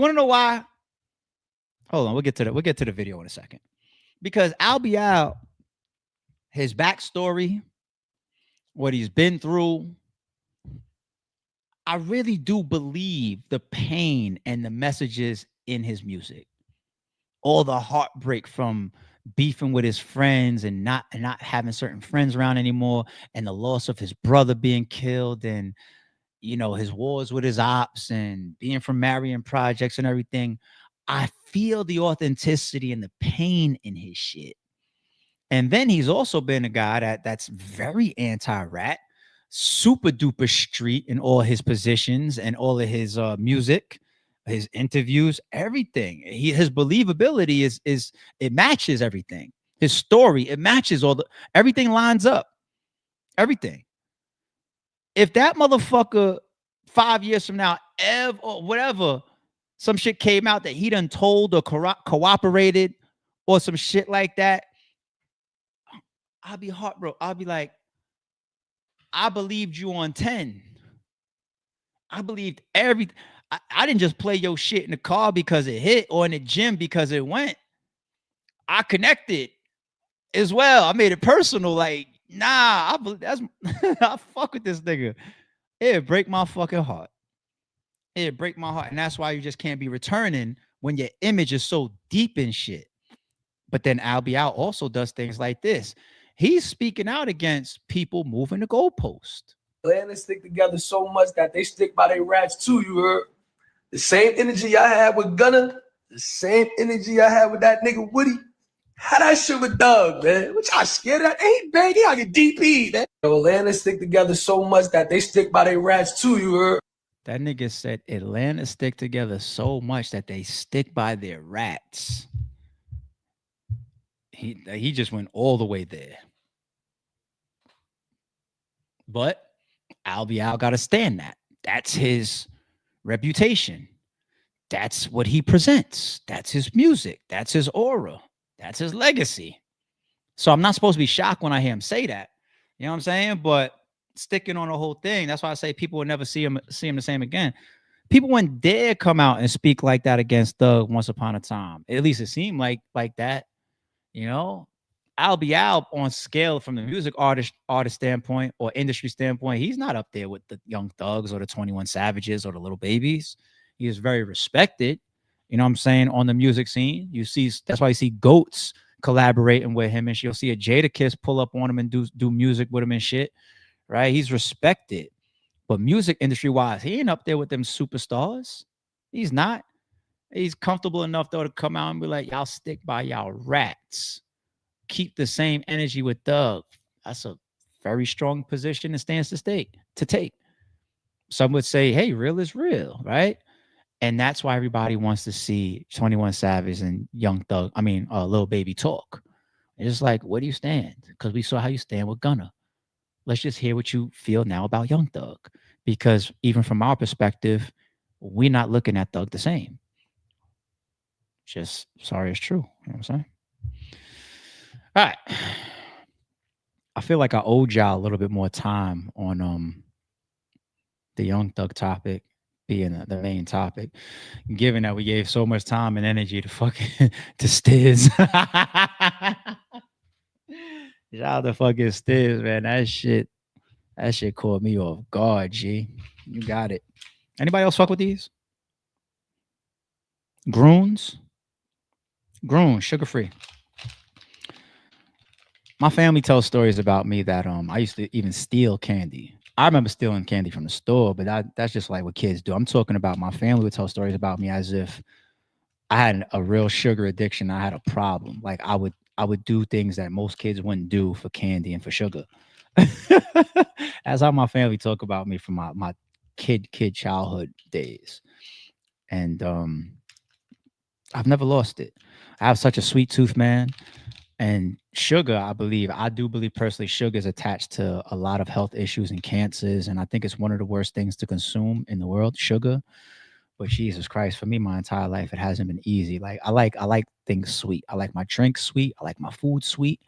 A: want to know why? Hold on, we'll get to the video in a second. Because Al Bial, his backstory, what he's been through, I really do believe the pain and the messages in his music. All the heartbreak from beefing with his friends and not having certain friends around anymore, and the loss of his brother being killed, and you know, his wars with his ops and being from Marion projects and everything. I feel the authenticity and the pain in his shit. And then he's also been a guy that's very anti-rat. super duper street in all his positions and all of his music, his interviews, everything. His believability is it matches everything. His story, it matches everything lines up. Everything. If that motherfucker 5 years from now, or whatever, some shit came out that he done told or cooperated or some shit like that, I'll be heartbroken. I'll be like, I believed you on 10. I believed everything. I didn't just play your shit in the car because it hit or in the gym because it went. I connected as well. I made it personal. Like, nah, I fuck with this nigga. It'd break my fucking heart. It'd break my heart. And that's why you just can't be returning when your image is so deep in shit. But then Albie Al also does things like this. He's speaking out against people moving the goalpost.
N: And they stick together so much that they stick by their rats too, you heard? The same energy I had with Gunna, the same energy I had with that nigga Woody. How that shit with Doug, man? What y'all scared of? That ain't bang. Y'all get DP, man. Atlanta stick together so much that they stick by their rats too, you heard?
A: That nigga said Atlanta stick together so much that they stick by their rats. He just went all the way there. But Albie Al got to stand that. That's his reputation. That's what he presents. That's his music. That's his aura. That's his legacy. So I'm not supposed to be shocked when I hear him say that. You know what I'm saying? But sticking on the whole thing, that's why I say people will never see him the same again. People wouldn't dare come out and speak like that against Thug once upon a time. At least it seemed like that. You know? Albie Al on scale from the music artist standpoint or industry standpoint, he's not up there with the Young Thugs or the 21 Savages or the Little Babies. He is very respected, you know what I'm saying, on the music scene. You see, that's why you see GOATs collaborating with him, and you'll see a Jadakiss pull up on him and do music with him and shit, right? He's respected. But music industry wise, he ain't up there with them superstars. He's not. He's comfortable enough though to come out and be like, y'all stick by y'all rats. Keep the same energy with Thug. That's a very strong position and stance to take. Some would say, hey, real is real, right? And that's why everybody wants to see 21 Savage and Young Thug, Lil Baby talk. It's just like, where do you stand? Because we saw how you stand with Gunna. Let's just hear what you feel now about Young Thug. Because even from our perspective, we're not looking at Thug the same. Just sorry, it's true. You know what I'm saying? All right. I feel like I owed y'all a little bit more time on the Young Thug topic being the main topic, given that we gave so much time and energy to fucking to Stiz. Shout out to fucking Stiz, man. That shit caught me off guard, G. You got it. Anybody else fuck with these? Groons, sugar free. My family tells stories about me that I used to even steal candy. I remember stealing candy from the store, but that's just like what kids do. I'm talking about my family would tell stories about me as if I had a real sugar addiction. I had a problem. Like I would do things that most kids wouldn't do for candy and for sugar. That's how my family talk about me from my kid childhood days. And I've never lost it. I have such a sweet tooth, man. And sugar, I do believe personally, sugar is attached to a lot of health issues and cancers. And I think it's one of the worst things to consume in the world, sugar. But Jesus Christ, for me, my entire life, it hasn't been easy. Like I like things sweet. I like my drink sweet. I like my food sweet.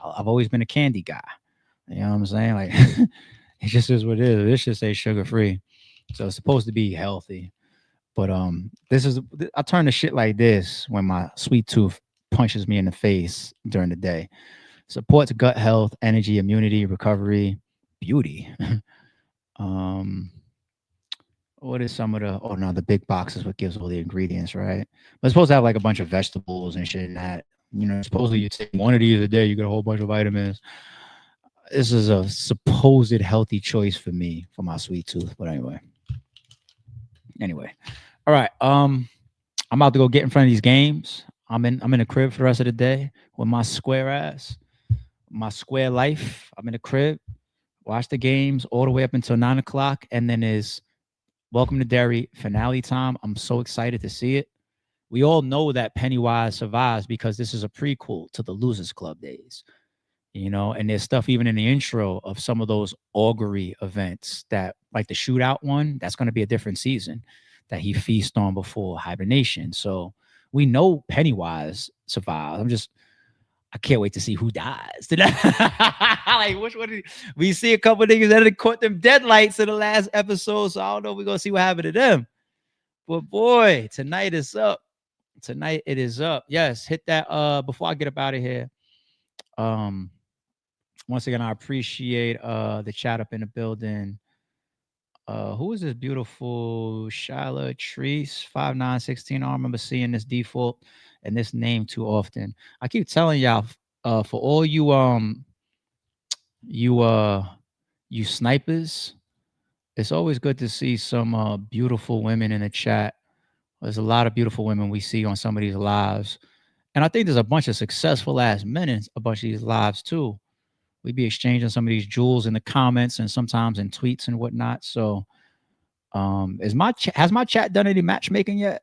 A: I've always been a candy guy. You know what I'm saying? Like it just is what it is. This should say sugar free. So it's supposed to be healthy. But I turn to shit like this when my sweet tooth punches me in the face during the day. Supports gut health, energy, immunity, recovery, beauty. What is some of the big boxes? What gives all the ingredients, right? But it's supposed to have like a bunch of vegetables and shit in that. You know, supposedly you take one of these a day, you get a whole bunch of vitamins. This is a supposed healthy choice for me for my sweet tooth. But anyway. All right. I'm about to go get in front of these games. I'm in the crib for the rest of the day with my square ass, my square life. I'm in the crib Watch the games all the way up until 9 o'clock, and then is Welcome to Derry finale time. I'm so excited to see it. We all know that Pennywise survives because this is a prequel to the Losers Club days, you know, and there's stuff even in the intro of some of those augury events that, like the shootout one, that's going to be a different season that he feasts on before hibernation. So we know Pennywise survives. I can't wait to see who dies. Like, which one? We see a couple of niggas that had caught them deadlights in the last episode, so I don't know if we're gonna see what happened to them. But boy, tonight is up. Tonight it is up. Yes, hit that. Before I get up out of here, once again, I appreciate the chat up in the building. Who is this beautiful Shyla Treese 5916? I don't remember seeing this default and this name too often. I keep telling y'all, for all you snipers, it's always good to see some beautiful women in the chat. There's a lot of beautiful women we see on some of these lives, and I think there's a bunch of successful ass men in a bunch of these lives too. We be exchanging some of these jewels in the comments and sometimes in tweets and whatnot. So, has my chat done any matchmaking yet?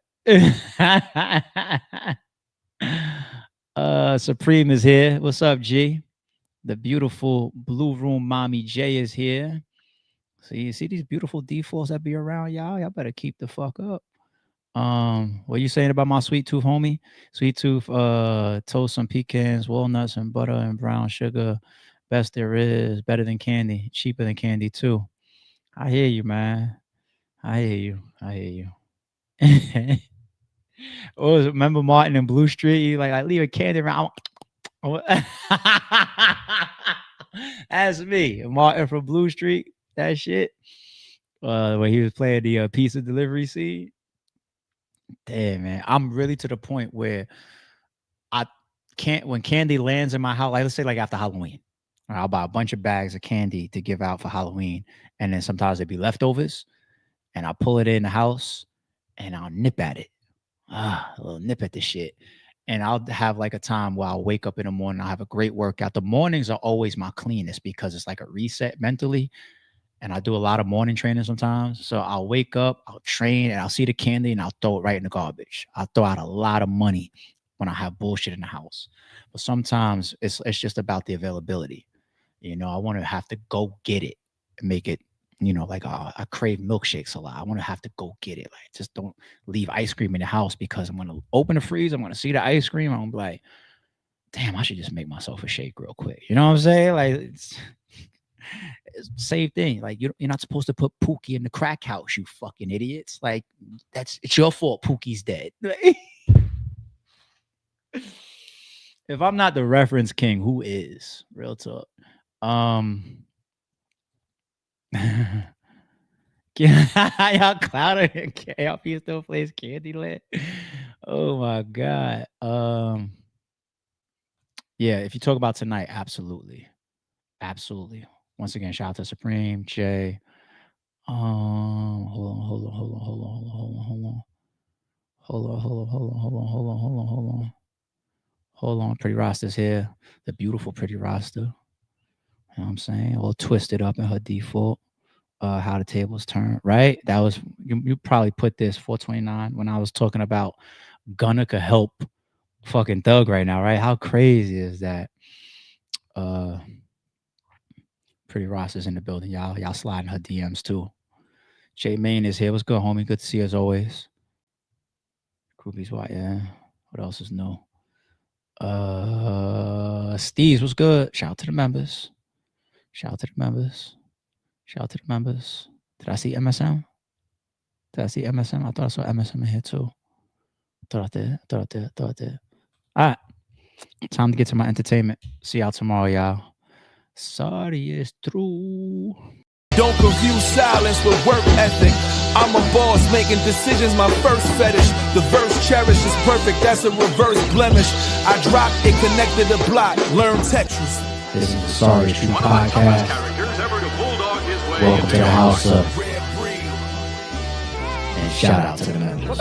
A: Supreme is here. What's up, G? The beautiful Blue Room Mommy J is here. So you see these beautiful defaults that be around y'all. Y'all better keep the fuck up. What you saying about my sweet tooth, homie? Sweet tooth, toast some pecans, walnuts, and butter and brown sugar. Best there is, better than candy, cheaper than candy too. I hear you, man. I hear you. Oh, remember Martin and Blue Street? He like leave a candy around. That's me, Martin from Blue Street. That shit. When he was playing the pizza delivery scene. Damn, man, I'm really to the point where I can't. When candy lands in my house, like let's say like after Halloween, I'll buy a bunch of bags of candy to give out for Halloween, and then sometimes there'd be leftovers, and I'll pull it in the house, and I'll nip at it. A little nip at the shit. And I'll have like a time where I'll wake up in the morning. I'll have a great workout. The mornings are always my cleanest because it's like a reset mentally. And I do a lot of morning training sometimes. So I'll wake up, I'll train, and I'll see the candy and I'll throw it right in the garbage. I'll throw out a lot of money when I have bullshit in the house. But sometimes it's just about the availability. You know, I want to have to go get it and make it, you know, like I crave milkshakes a lot. I want to have to go get it. Like, just don't leave ice cream in the house because I'm going to open the freezer. I'm going to see the ice cream. I'm going to be like, damn, I should just make myself a shake real quick. You know what I'm saying? Like, it's the same thing. Like, you're not supposed to put Pookie in the crack house, you fucking idiots. Like, it's your fault Pookie's dead. If I'm not the reference king, who is? Real talk. Y'all clouded. KLP still plays Candyland. Oh my god. Yeah, if you talk about tonight, absolutely. Once again, shout out to Supreme, Jay. Hold on. Pretty Rasta's here. The beautiful Pretty Rasta. You know what I'm saying? All twisted up in her default. How the tables turn, right? That was you probably put this 429 when I was talking about Gunna could help fucking Thug right now, right? How crazy is that? Pretty Ross is in the building, y'all. Y'all sliding her DMs too. Jay Main is here. What's good, homie? Good to see you as always. Groupies, why? Yeah. What else is new? Steve's, what's good? Shout out to the members. Did I see MSM? I thought I saw MSM in here too. Thought I did. All right. Time to get to my entertainment. See y'all tomorrow, y'all. Sorry, it's true.
O: Don't confuse silence with work ethic. I'm a boss making decisions, my first fetish. The verse cherished is perfect, that's a reverse blemish. I dropped it, connected the block, learn Tetris.
A: This is the Sorry It's True podcast. Welcome to the house of. And shout out to the members.